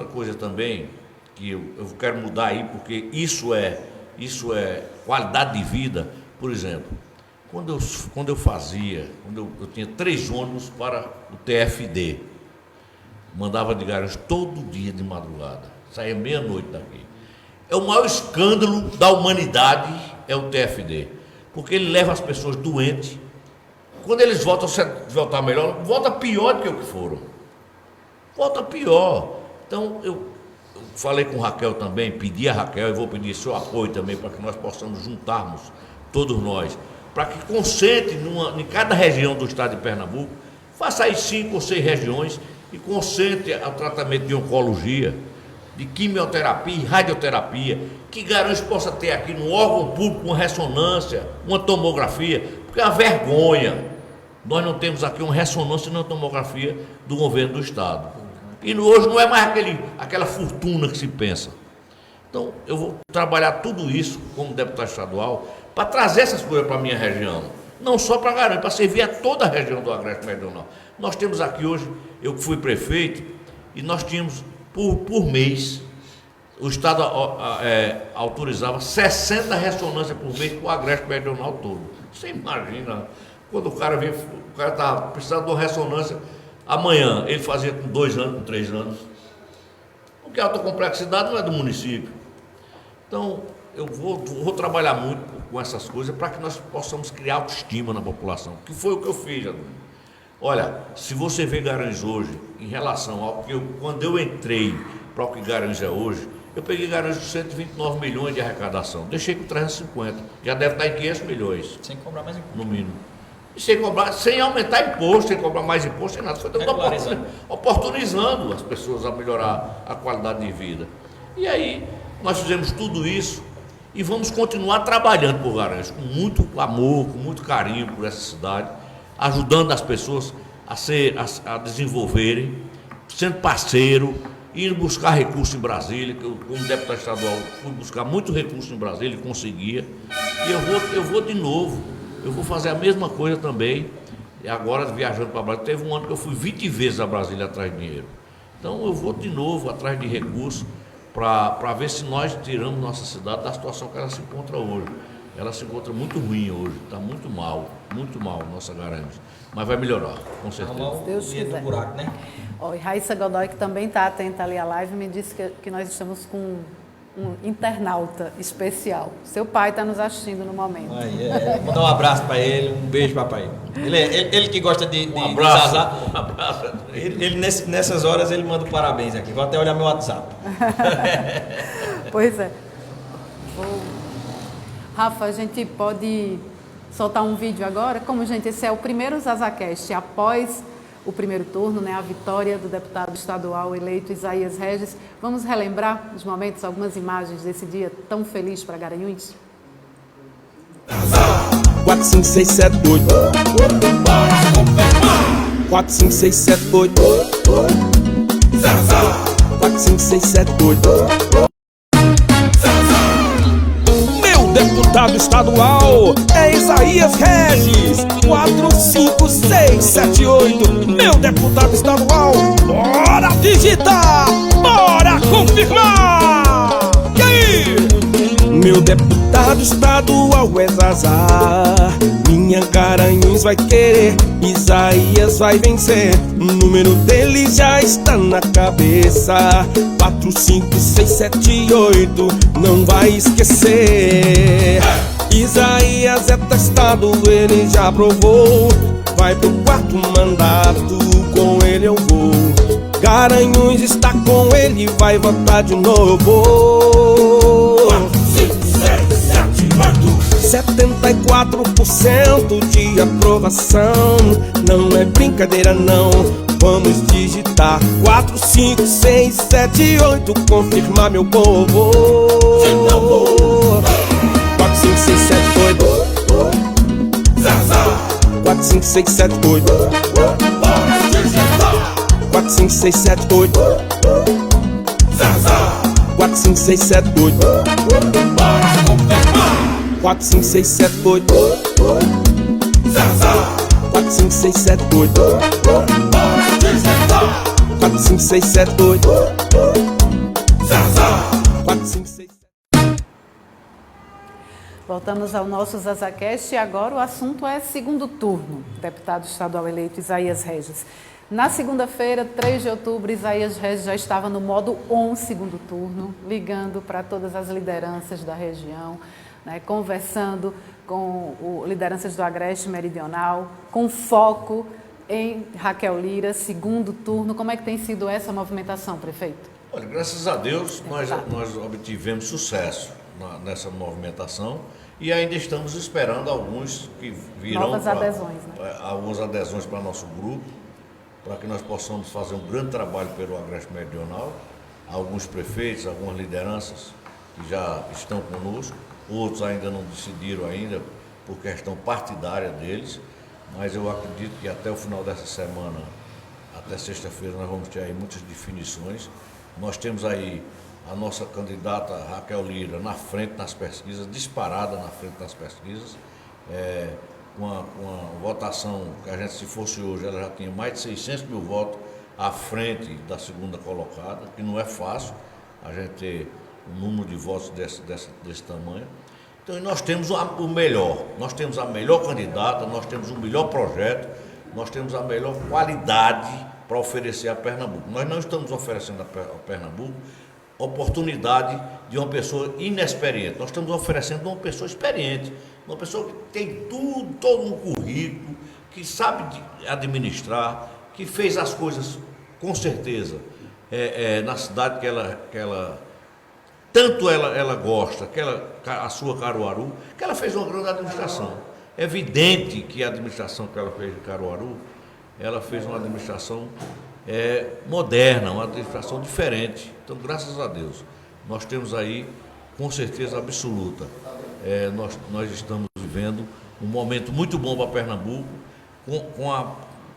coisa também, que eu quero mudar aí, porque isso é qualidade de vida. Por exemplo, quando eu tinha 3 ônibus para o TFD, mandava de Garanhuns todo dia de madrugada, saía meia-noite daqui. É o maior escândalo da humanidade, é o TFD, porque ele leva as pessoas doentes. Quando eles voltam, se voltar melhor, volta pior do que o que foram. Volta pior. Então, eu falei com Raquel também, pedi a Raquel, e vou pedir seu apoio também, para que nós possamos juntarmos, todos nós, para que concentre em cada região do estado de Pernambuco, faça aí 5 ou 6 regiões e concentre o tratamento de oncologia, de quimioterapia e radioterapia, que Garanhuns possa ter aqui no órgão público uma ressonância, uma tomografia, porque é uma vergonha. Nós não temos aqui uma ressonância e uma tomografia do governo do estado. E hoje não é mais aquela fortuna que se pensa. Então, eu vou trabalhar tudo isso como deputado estadual para trazer essas coisas para a minha região. Não só para Garanhuns, para servir a toda a região do Agreste Meridional. Nós temos aqui hoje, eu que fui prefeito, e nós tínhamos por mês, o estado autorizava 60 ressonâncias por mês para o Agreste Meridional todo. Você imagina, quando o cara estava precisando de uma ressonância, amanhã ele fazia com 2 anos, com 3 anos. Porque a alta complexidade não é do município. Então, eu vou trabalhar muito com essas coisas para que nós possamos criar autoestima na população, que foi o que eu fiz, Adonir. Olha, se você vê Garanhuns hoje, em relação ao que quando eu entrei para o que Garanhuns é hoje, eu peguei Garanhuns com 129 milhões de arrecadação, deixei com 350, já deve estar em 500 milhões. Sem cobrar mais imposto. No mínimo. E sem aumentar imposto, sem cobrar mais imposto, sem nada. Foi oportunizando as pessoas a melhorar a qualidade de vida. E aí, nós fizemos tudo isso e vamos continuar trabalhando por Garanhuns, com muito amor, com muito carinho por essa cidade, ajudando as pessoas a desenvolverem, sendo parceiro, indo buscar recursos em Brasília, que eu, como deputado estadual, fui buscar muito recurso em Brasília e conseguia. E eu vou de novo. Eu vou fazer a mesma coisa também, e agora viajando para Brasília. Teve um ano que eu fui 20 vezes a Brasília atrás de dinheiro. Então eu vou de novo atrás de recursos para ver se nós tiramos nossa cidade da situação que ela se encontra hoje. Ela se encontra muito ruim hoje, está muito mal, nossa Garanhuns. Mas vai melhorar, com certeza. Se Deus quiser. Do buraco, né? E Raíssa Godoy, que também está atenta ali à live, me disse que nós estamos com um internauta especial. Seu pai está nos assistindo no momento. Vou dar um abraço para ele, um beijo, papai. Ele que gosta de abraço. Um abraço. Ele nessas horas ele manda um parabéns aqui. Vou até olhar meu WhatsApp. Pois é. Rafa, a gente pode soltar um vídeo agora? Como, gente, esse é o primeiro ZazaCast após o primeiro turno, né, a vitória do deputado estadual eleito Isaías Regis. Vamos relembrar os momentos, algumas imagens desse dia tão feliz para Garanhuns? 4, 5, 6, 7, 8 4, 5, 6, 7, 8 4, 5, 6, 7, 8 Deputado estadual é Isaías Regis. 4, 5, 6, 7, 8. Meu deputado estadual, bora digitar, bora confirmar. E aí? Meu deputado estadual é Zazá. Minha Garanhuns vai querer, Isaías vai vencer. O número dele já está na cabeça. 4, 5, 6, 7, 8. Não vai esquecer. Isaías é testado, ele já provou. Vai pro 4º mandato, com ele eu vou. Garanhuns está com ele, vai votar de novo. 74% de aprovação. Não é brincadeira não. Vamos digitar 4, 5, 6, 7, 8. Confirmar, meu povo. 4, 5, 6, 7, 8. 4, 5, 6, 7, 8. 4, 5, 6, 7, 8. 4, 5, 6, 7, 8. 4, 5, 6, 7, 8. 4, 5, 6, 7, 8. 4, 5, 6, 7, 8. 4, 5, 6, 7. Voltamos ao nosso ZazaCast e agora o assunto é segundo turno. Deputado estadual eleito Isaías Regis. Na segunda-feira, 3 de outubro, Isaías Regis já estava no modo on segundo turno, ligando para todas as lideranças da região, né, conversando com lideranças do Agreste Meridional, com foco em Raquel Lira, segundo turno. Como é que tem sido essa movimentação, prefeito? Olha, graças a Deus, nós obtivemos sucesso nessa movimentação e ainda estamos esperando alguns que virão. Novas adesões, né? Algumas adesões para nosso grupo, para que nós possamos fazer um grande trabalho pelo Agreste Meridional. Alguns prefeitos, algumas lideranças que já estão conosco, outros ainda não decidiram ainda por questão partidária deles, mas eu acredito que até o final dessa semana, até sexta-feira, nós vamos ter aí muitas definições. Nós temos aí a nossa candidata Raquel Lira na frente nas pesquisas, disparada na frente nas pesquisas, com a votação que a gente, se fosse hoje, ela já tinha mais de 600 mil votos à frente da segunda colocada, que não é fácil a gente ter um número de votos desse tamanho. Então nós temos o melhor, nós temos a melhor candidata, nós temos o melhor projeto, nós temos a melhor qualidade para oferecer a Pernambuco. Nós não estamos oferecendo a Pernambuco oportunidade de uma pessoa inexperiente, nós estamos oferecendo uma pessoa experiente, uma pessoa que tem tudo, todo um currículo, que sabe administrar, que fez as coisas com certeza na cidade que ela tanto ela gosta, a sua Caruaru, que ela fez uma grande administração. É evidente que a administração que ela fez em Caruaru, ela fez uma administração moderna, uma administração diferente. Então, graças a Deus, nós temos aí, com certeza absoluta, nós estamos vivendo um momento muito bom para Pernambuco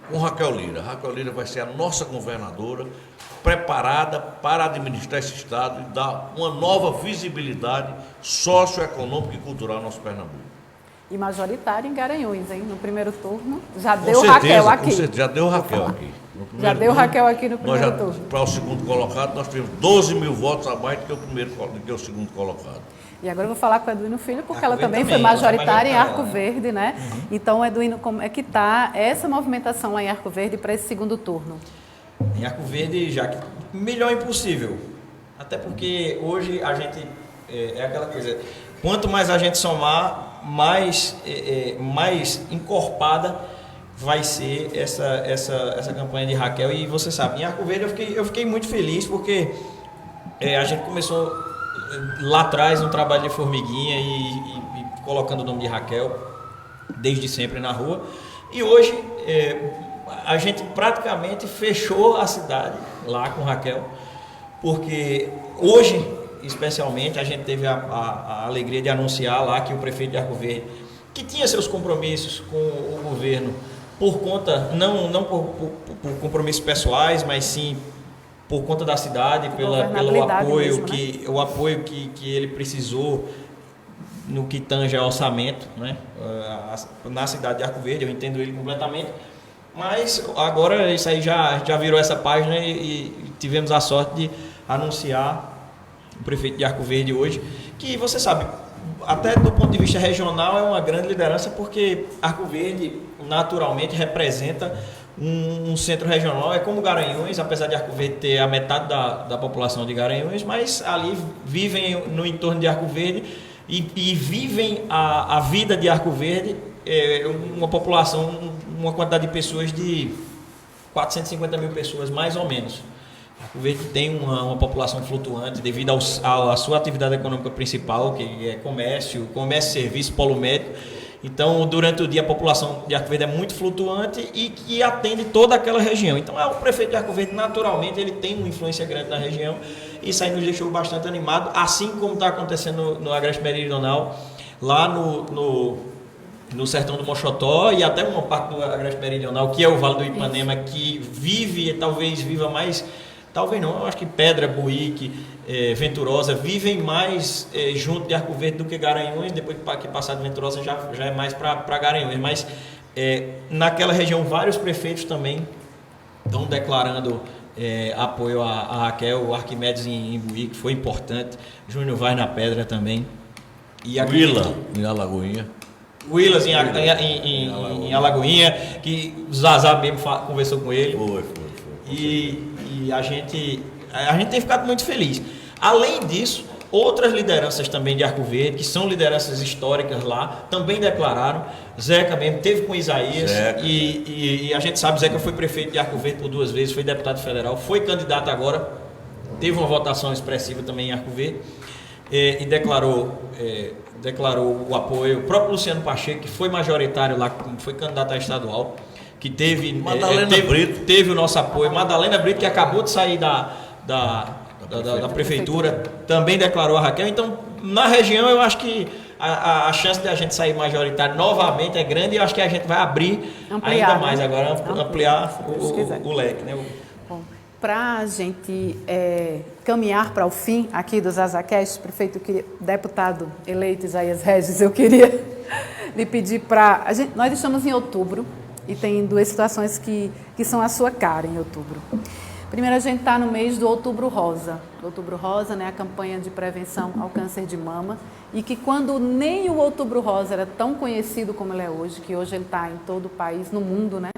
com Raquel Lira. Raquel Lira vai ser a nossa governadora, preparada para administrar esse estado e dar uma nova visibilidade socioeconômica e cultural ao nosso Pernambuco. E majoritária em Garanhuns, hein? No primeiro turno, já deu Raquel aqui. Com certeza, já deu Raquel aqui. Já deu Raquel aqui no primeiro turno. Para o segundo colocado, nós tivemos 12 mil votos a mais do que o segundo colocado. E agora eu vou falar com a Eduino Filho, porque ela também foi majoritária em Arco Verde, né? Uhum. Então, Eduino, como é que está essa movimentação lá em Arco Verde para esse segundo turno? Em Arco Verde, já que melhor impossível. Até porque hoje a gente é aquela coisa, quanto mais a gente somar, mais encorpada vai ser essa campanha de Raquel. E você sabe, em Arco Verde eu fiquei muito feliz porque a gente começou lá atrás um trabalho de formiguinha e colocando o nome de Raquel desde sempre na rua. E hoje a gente praticamente fechou a cidade lá com Raquel, porque hoje, especialmente, a gente teve a alegria de anunciar lá que o prefeito de Arco Verde, que tinha seus compromissos com o governo por conta, não por compromissos pessoais, mas sim por conta da cidade, pelo apoio, mesmo, né? O apoio que ele precisou no que tange ao orçamento, né? Na cidade de Arco Verde, eu entendo ele completamente. Mas agora isso aí já virou essa página e tivemos a sorte de anunciar o prefeito de Arco Verde hoje, que você sabe, até do ponto de vista regional é uma grande liderança, porque Arco Verde naturalmente representa um centro regional, é como Garanhuns, apesar de Arco Verde ter a metade da população de Garanhuns, mas ali vivem no entorno de Arco Verde e vivem a vida de Arco Verde, uma população, uma quantidade de pessoas de 450 mil pessoas, mais ou menos. Arco Verde tem uma população flutuante devido à sua atividade econômica principal, que é comércio, serviço, polo médico. Então, durante o dia, a população de Arco Verde é muito flutuante e que atende toda aquela região. Então, o prefeito de Arco Verde, naturalmente, ele tem uma influência grande na região. Isso aí nos deixou bastante animado, assim como está acontecendo no Agreste Meridional, lá no sertão do Mochotó e até uma parte do Agreste Meridional, que é o Vale do Ipanema, que talvez viva mais, talvez não, eu acho que Pedra, Buíque, Venturosa vivem mais junto de Arco Verde do que Garanhuns. Depois que passar de Venturosa já é mais para Garanhuns, mas naquela região vários prefeitos também estão declarando apoio a Raquel. O Arquimedes em Buíque foi importante, Júnior Vaz na Pedra também, e Willa em Alagoinha. Willas em Alagoinha, que o Zazá mesmo conversou com ele. Foi. E a gente tem ficado muito feliz. Além disso, outras lideranças também de Arco Verde, que são lideranças históricas lá, também declararam. Zeca mesmo teve com Isaías, e a gente sabe, Zeca foi prefeito de Arco Verde por 2 vezes, foi deputado federal, foi candidato agora, teve uma votação expressiva também em Arco Verde, e declarou o apoio. O próprio Luciano Pacheco, que foi majoritário lá, foi candidato a estadual, que teve o nosso apoio. Madalena Brito, que acabou de sair da prefeitura, também declarou a Raquel. Então, na região, eu acho que a chance de a gente sair majoritário novamente é grande, e eu acho que a gente vai ampliar mais agora, ampliar o leque, né? Para a gente caminhar para o fim aqui dos Zazacast, prefeito, deputado eleito Isaías Regis, eu queria lhe pedir para... Nós estamos em outubro e tem 2 situações que são a sua cara em outubro. Primeiro, a gente está no mês do Outubro Rosa. Outubro Rosa, né, a campanha de prevenção ao câncer de mama, e que quando nem o Outubro Rosa era tão conhecido como ele é hoje, que hoje ele está em todo o país, no mundo, né?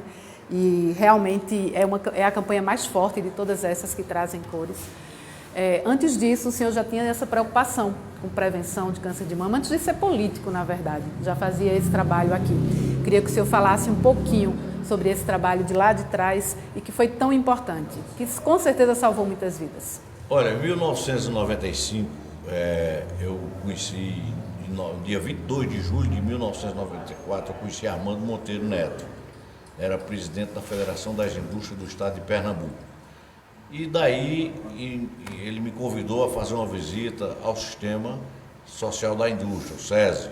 E realmente é a campanha mais forte de todas essas que trazem cores. Antes disso, o senhor já tinha essa preocupação com prevenção de câncer de mama, antes de ser político, na verdade, já fazia esse trabalho aqui. Queria que o senhor falasse um pouquinho sobre esse trabalho de lá de trás e que foi tão importante, que com certeza salvou muitas vidas. Olha, em 1995, eu conheci, no dia 22 de julho de 1994, eu conheci Armando Monteiro Neto. Era presidente da Federação das Indústrias do Estado de Pernambuco. E daí ele me convidou a fazer uma visita ao Sistema Social da Indústria, o SESI.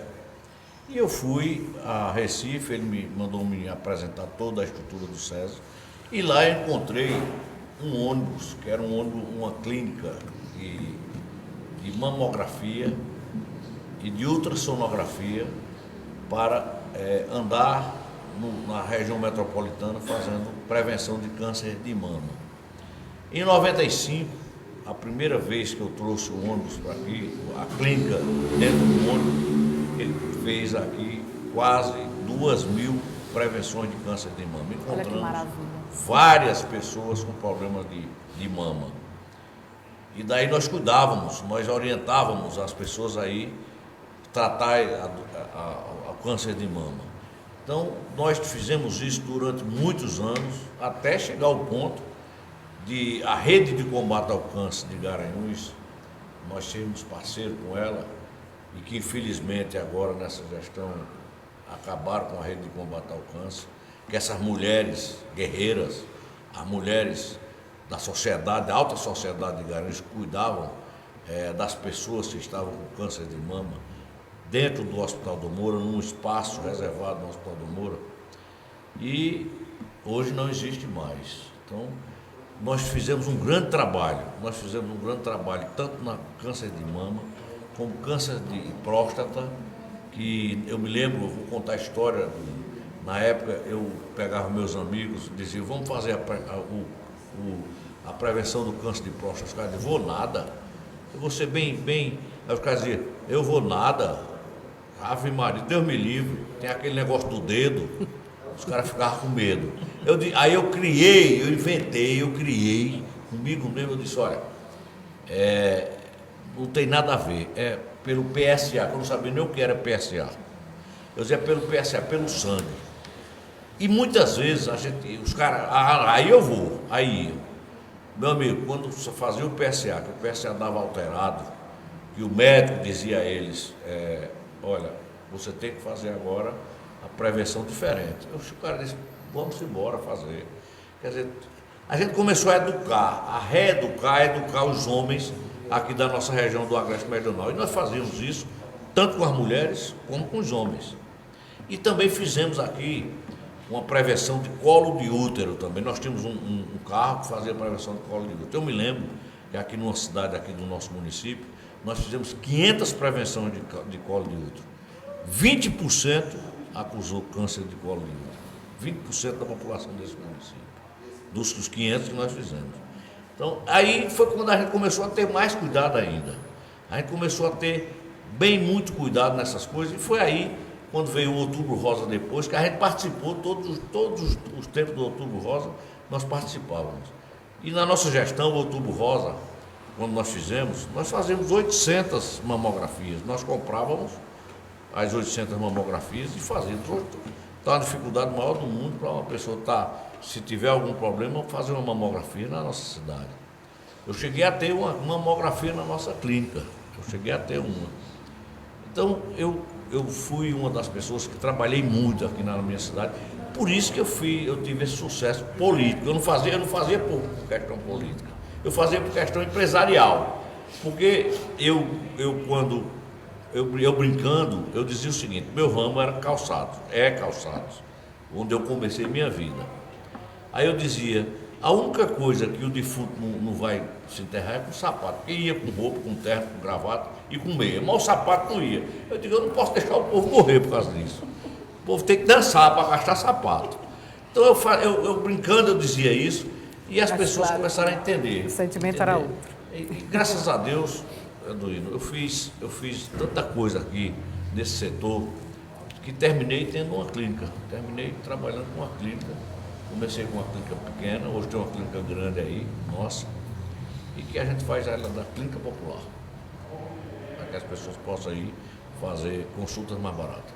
E eu fui a Recife, ele me mandou me apresentar toda a estrutura do SESI. E lá eu encontrei um ônibus, que era uma clínica de mamografia e de ultrassonografia para andar na região metropolitana fazendo prevenção de câncer de mama. Em 95, a primeira vez que eu trouxe o ônibus para aqui, a clínica dentro do ônibus, ele fez aqui quase 2.000 prevenções de câncer de mama. Encontramos várias pessoas com problema de mama. E daí nós cuidávamos, nós orientávamos as pessoas aí tratar o câncer de mama. Então, nós fizemos isso durante muitos anos, até chegar ao ponto de a rede de combate ao câncer de Garanhuns, nós tínhamos parceiro com ela, e que infelizmente agora nessa gestão acabaram com a rede de combate ao câncer, que essas mulheres guerreiras, as mulheres da sociedade, da alta sociedade de Garanhuns, cuidavam das pessoas que estavam com câncer de mama, dentro do Hospital do Moura, num espaço reservado no Hospital do Moura, e hoje não existe mais. Então, nós fizemos um grande trabalho, tanto no câncer de mama, como câncer de próstata, que eu me lembro, vou contar a história, na época eu pegava meus amigos e dizia, vamos fazer a prevenção do câncer de próstata. Os caras diziam, vou nada, eu vou ser bem, aí os caras diziam, eu vou nada. Ave Maria, Deus me livre, tem aquele negócio do dedo, os caras ficavam com medo. Aí eu criei, comigo mesmo, eu disse, olha, não tem nada a ver, é pelo PSA, que eu não sabia nem o que era PSA. Eu dizia pelo PSA, pelo sangue. E muitas vezes os caras, aí eu vou, aí eu. Meu amigo, quando você fazia o PSA, que o PSA dava alterado, e o médico dizia a eles, olha, você tem que fazer agora a prevenção diferente. O cara disse, vamos embora fazer. Quer dizer, a gente começou a educar os homens aqui da nossa região do Agreste Meridional. E nós fazíamos isso tanto com as mulheres como com os homens. E também fizemos aqui uma prevenção de colo de útero também. Nós tínhamos um carro que fazia prevenção de colo de útero. Eu me lembro que aqui numa cidade aqui do nosso município, nós fizemos 500 prevenções de colo de útero. 20% acusou câncer de colo de útero. 20% da população desse município. Dos 500 que nós fizemos. Então, aí foi quando a gente começou a ter mais cuidado ainda. A gente começou a ter muito cuidado nessas coisas, e foi aí, quando veio o Outubro Rosa depois, que a gente participou, todos os tempos do Outubro Rosa, nós participávamos. E na nossa gestão, o Outubro Rosa, quando nós fazíamos 800 mamografias. Nós comprávamos as 800 mamografias e fazíamos. Hoje está uma dificuldade maior do mundo para uma pessoa se tiver algum problema, fazer uma mamografia na nossa cidade. Eu cheguei a ter uma mamografia na nossa clínica. Eu cheguei a ter uma. Então, eu fui uma das pessoas que trabalhei muito aqui na minha cidade. Por isso que eu tive esse sucesso político. Eu não fazia por questão política. Eu fazia por questão empresarial. Porque quando brincando, eu dizia o seguinte, meu ramo era calçados, onde eu comecei minha vida. Aí eu dizia, a única coisa que o defunto não vai se enterrar é com sapato, porque ia com roupa, com terno, com gravata e com meia, mas o sapato não ia. Eu digo, eu não posso deixar o povo morrer por causa disso. O povo tem que dançar para gastar sapato. Então eu brincando, eu dizia isso, e as pessoas começaram a entender. O sentimento era outro. E graças a Deus, Eduino, eu fiz tanta coisa aqui nesse setor, que terminei tendo uma clínica. Terminei trabalhando com uma clínica. Comecei com uma clínica pequena, hoje tem uma clínica grande aí, nossa, e que a gente faz ela da clínica popular, para que as pessoas possam ir fazer consultas mais baratas.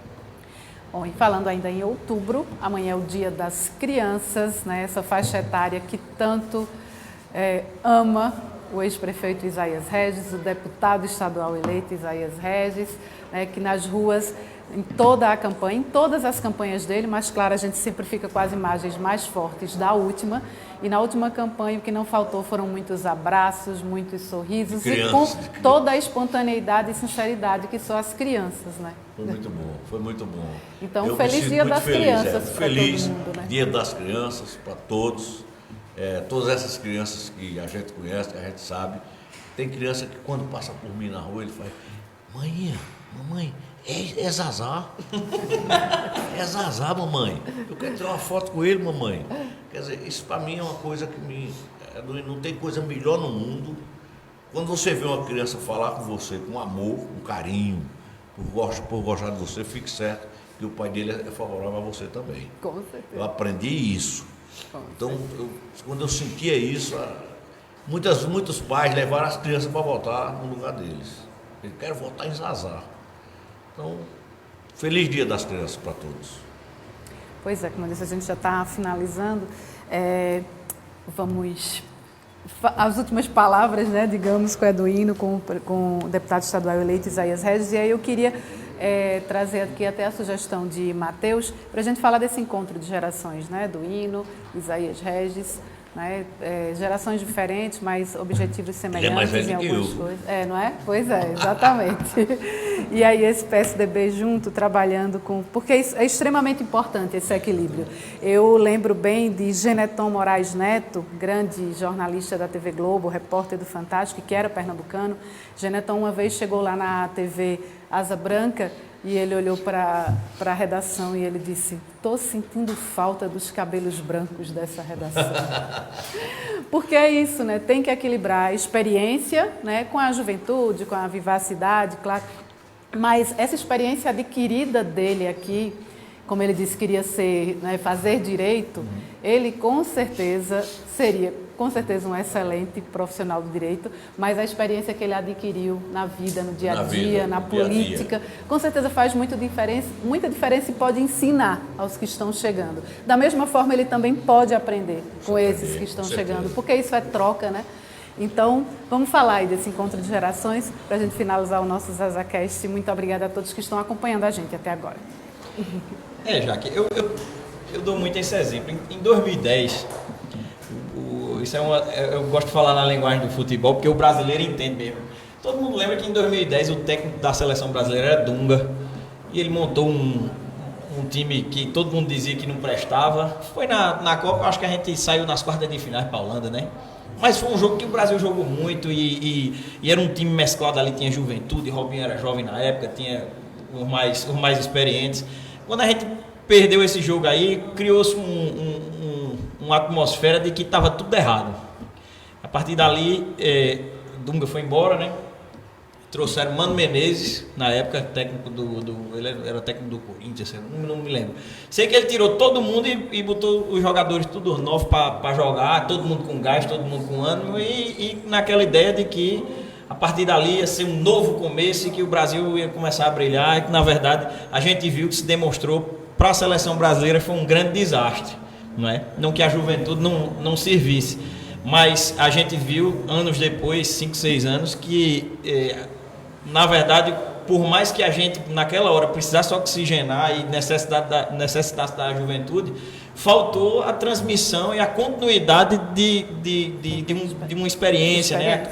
Bom, e falando ainda em outubro, amanhã é o Dia das Crianças, né? Essa faixa etária que tanto ama o ex-prefeito Isaías Regis, o deputado estadual eleito Isaías Regis, né? Que nas ruas, em toda a campanha, em todas as campanhas dele, mas claro, a gente sempre fica com as imagens mais fortes da última, e na última campanha o que não faltou foram muitos abraços, muitos sorrisos e com toda a espontaneidade e sinceridade que são as crianças, né? Foi muito bom, foi muito bom. Então, feliz Dia das Crianças para todo mundo, né? Dia das Crianças para todos, todas essas crianças que a gente conhece, que a gente sabe. Tem criança que quando passa por mim na rua, ele fala, mamãe, é Zazá. É Zazá, mamãe. Eu quero tirar uma foto com ele, mamãe. Quer dizer, isso para mim é uma coisa que não tem coisa melhor no mundo. Quando você vê uma criança falar com você com amor, com carinho, por gostar de você, fique certo que o pai dele é favorável a você também. Com certeza. Eu aprendi isso. Então, quando eu sentia isso, muitos pais levaram as crianças para votar no lugar deles. Eu quero votar em Zazá. Então, feliz Dia das Crianças para todos. Pois é, como eu disse, a gente já está finalizando. Vamos as últimas palavras, né, digamos, com o Eduino, com o deputado estadual eleito Isaías Regis. E aí eu queria trazer aqui até a sugestão de Matheus para a gente falar desse encontro de gerações, né, Eduino, Isaías Regis. Né? Gerações diferentes, mas objetivos semelhantes. Ele é mais velho em algumas que eu. coisas. Não é? Pois é, exatamente. E aí esse PSDB junto, trabalhando com... Porque é extremamente importante esse equilíbrio. Eu lembro bem de Geneton Moraes Neto, grande jornalista da TV Globo, repórter do Fantástico, que era pernambucano. Geneton uma vez chegou lá na TV Asa Branca e ele olhou para a redação e ele disse, estou sentindo falta dos cabelos brancos dessa redação. Porque é isso, né? Tem que equilibrar a experiência, né, com a juventude, com a vivacidade, claro. Mas essa experiência adquirida dele aqui, como ele disse que queria ser, né, fazer direito, ele com certeza seria com certeza um excelente profissional do direito, mas a experiência que ele adquiriu na vida, no dia a dia, na política, com certeza faz muita diferença e pode ensinar aos que estão chegando. Da mesma forma, ele também pode aprender com esses que estão chegando, porque isso é troca, né? Então, vamos falar aí desse encontro de gerações para a gente finalizar o nosso ZazaCast. Muito obrigada a todos que estão acompanhando a gente até agora. Jaque, eu dou muito esse exemplo. Em 2010, eu gosto de falar na linguagem do futebol, porque o brasileiro entende mesmo. Todo mundo lembra que em 2010 o técnico da seleção brasileira era Dunga, e ele montou um time que todo mundo dizia que não prestava. Foi na Copa, acho que a gente saiu nas quartas de finais para a Holanda, né? Mas foi um jogo que o Brasil jogou muito e era um time mesclado ali, tinha juventude, Robinho era jovem na época, tinha os mais experientes. Quando a gente perdeu esse jogo aí, criou-se uma atmosfera de que estava tudo errado. A partir dali, Dunga foi embora, né? Trouxeram Mano Menezes, na época, técnico ele era técnico do Corinthians, não me lembro. Sei que ele tirou todo mundo e botou os jogadores tudo novos para jogar, todo mundo com gás, todo mundo com ânimo, e naquela ideia de que a partir dali ia ser um novo começo e que o Brasil ia começar a brilhar, e que na verdade a gente viu que se demonstrou para a seleção brasileira foi um grande desastre, não é? Não que a juventude não servisse, mas a gente viu anos depois, 5, 6 anos, que na verdade, por mais que a gente naquela hora precisasse oxigenar e necessitasse da juventude, faltou a transmissão e a continuidade de uma experiência, né?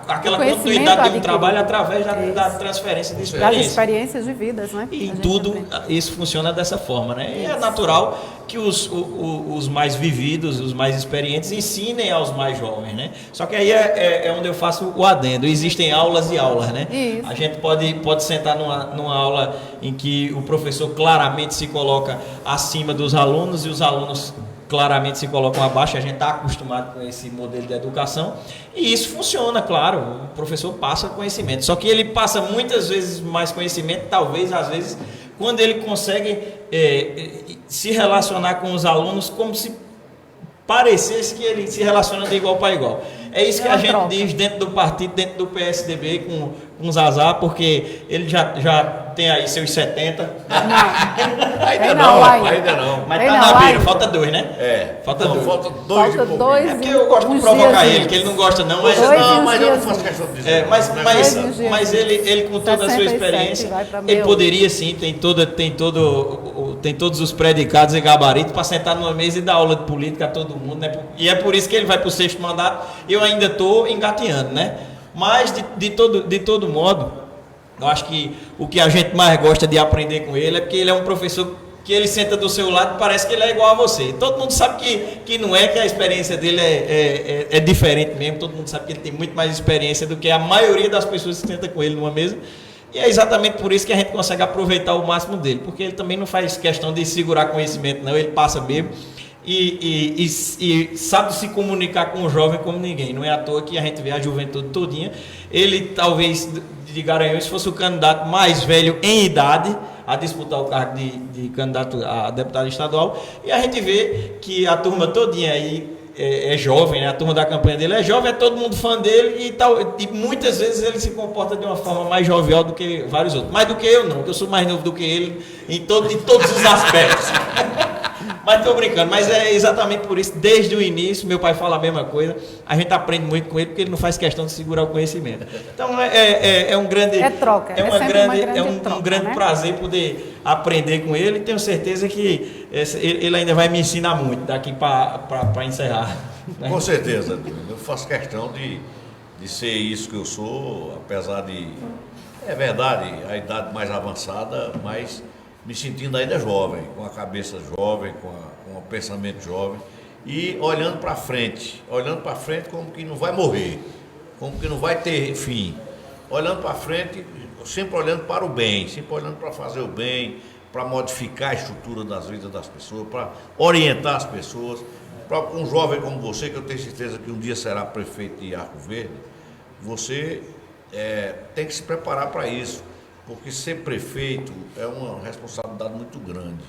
Aquela continuidade de um trabalho através da transferência de experiência. Das experiências de vidas, né? E tudo isso funciona dessa forma, né? E é natural que os mais vividos, os mais experientes ensinem aos mais jovens, né? Só que aí é onde eu faço o adendo. Existem aulas e aulas, né? Isso. A gente pode sentar numa aula em que o professor claramente se coloca acima dos alunos e os alunos claramente se colocam abaixo. A gente está acostumado com esse modelo de educação e isso funciona, claro. O professor passa conhecimento, só que ele passa muitas vezes mais conhecimento, talvez às vezes, quando ele consegue se relacionar com os alunos como se parecesse que ele se relaciona de igual para igual. É isso que a gente diz dentro do partido, dentro do PSDB com o Zazá, porque ele já tem aí seus 70. Ainda não. Mas tá na beira, falta 2, né? Falta 2. Falta Dois. É porque eu gosto de provocar ele, que ele não gosta não, mas eu não faço questão de dizer. Mas ele com toda a sua experiência, ele poderia sim, tem todos os predicados e gabaritos para sentar numa mesa e dar aula de política a todo mundo, né? E é por isso que ele vai para o 6º mandato. Eu ainda estou engateando, né? Mas de todo modo, eu acho que o que a gente mais gosta de aprender com ele é porque ele é um professor que ele senta do seu lado e parece que ele é igual a você. Todo mundo sabe que não é, que a experiência dele é diferente mesmo. Todo mundo sabe que ele tem muito mais experiência do que a maioria das pessoas que sentam com ele numa mesa. E é exatamente por isso que a gente consegue aproveitar o máximo dele, porque ele também não faz questão de segurar conhecimento, não. Ele passa mesmo e sabe se comunicar com o jovem como ninguém. Não é à toa que a gente vê a juventude todinha. Ele talvez de Garanhuns fosse o candidato mais velho em idade a disputar o cargo de candidato a deputado estadual, e a gente vê que a turma todinha aí é jovem, né? A turma da campanha dele é jovem, é todo mundo fã dele e muitas vezes ele se comporta de uma forma mais jovial do que vários outros. Mais do que eu não, porque eu sou mais novo do que ele em todos os aspectos. Mas estou brincando, mas é exatamente por isso, desde o início, meu pai fala a mesma coisa, a gente aprende muito com ele, porque ele não faz questão de segurar o conhecimento. Então é um grande... É troca, um grande prazer poder aprender com ele, e tenho certeza que ele ainda vai me ensinar muito daqui para encerrar. Né? Com certeza, eu faço questão de ser isso que eu sou, apesar de... É verdade, a idade mais avançada, mas... me sentindo ainda jovem, com a cabeça jovem, com o pensamento jovem, e olhando para frente como que não vai morrer, como que não vai ter fim, olhando para frente, sempre olhando para o bem, sempre olhando para fazer o bem, para modificar a estrutura das vidas das pessoas, para orientar as pessoas. Para um jovem como você, que eu tenho certeza que um dia será prefeito de Arco Verde, você tem que se preparar para isso. Porque ser prefeito é uma responsabilidade muito grande.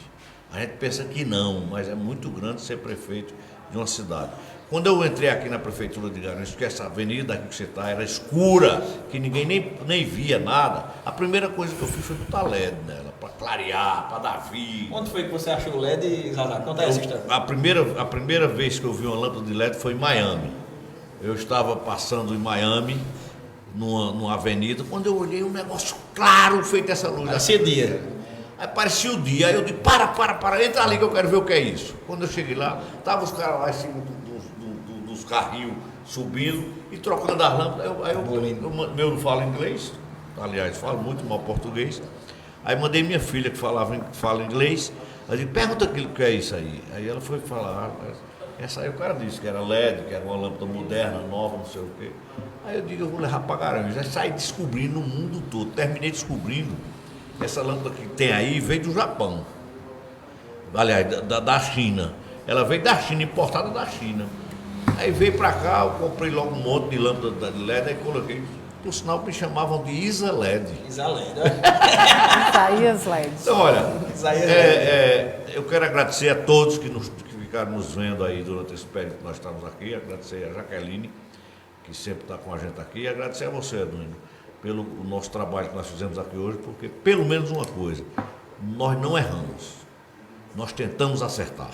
A gente pensa que não, mas é muito grande ser prefeito de uma cidade. Quando eu entrei aqui na prefeitura de Garanhuns, que essa avenida aqui que você está era escura, que ninguém nem via nada, a primeira coisa que eu fiz foi botar LED nela, para clarear, para dar vida. Onde foi que você achou o LED, Zazá? Conta essa história. A primeira vez que eu vi uma lâmpada de LED foi em Miami. Eu estava passando em Miami, numa avenida, quando eu olhei um negócio claro feito essa luz. Acedia. Aí parecia o dia, aí eu disse, para, entra ali que eu quero ver o que é isso. Quando eu cheguei lá, estavam os caras lá em cima dos carrinhos subindo e trocando as lâmpadas. Eu não falo inglês, aliás, falo muito mal português. Aí mandei minha filha que fala inglês, eu disse, pergunta aquilo que é isso aí. Aí ela foi falar, essa aí o cara disse que era LED, que era uma lâmpada moderna, nova, não sei o quê. Aí eu digo, eu vou levar para Garanhuns. Aí saí descobrindo no mundo todo, terminei descobrindo. Essa lâmpada que tem aí veio do Japão, aliás, da China. Ela veio da China, importada da China. Aí veio para cá, eu comprei logo um monte de lâmpada de LED, aí coloquei. Por sinal, me chamavam de Isa LED. Isa LED. Isaías LED. Então, olha, Isaías LED. eu quero agradecer a todos que ficaram nos vendo aí durante esse período que nós estamos aqui. Agradecer a Jaqueline, que sempre está com a gente aqui. E agradecer a você, Eduino, pelo nosso trabalho que nós fizemos aqui hoje, porque pelo menos uma coisa, nós não erramos, nós tentamos acertar.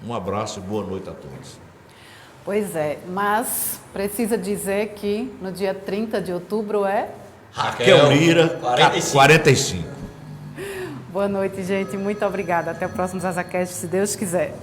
Um abraço e boa noite a todos. Pois é, mas precisa dizer que no dia 30 de outubro é... Raquel Lira, 45. Boa noite, gente. Muito obrigada. Até o próximo ZazaCast, se Deus quiser.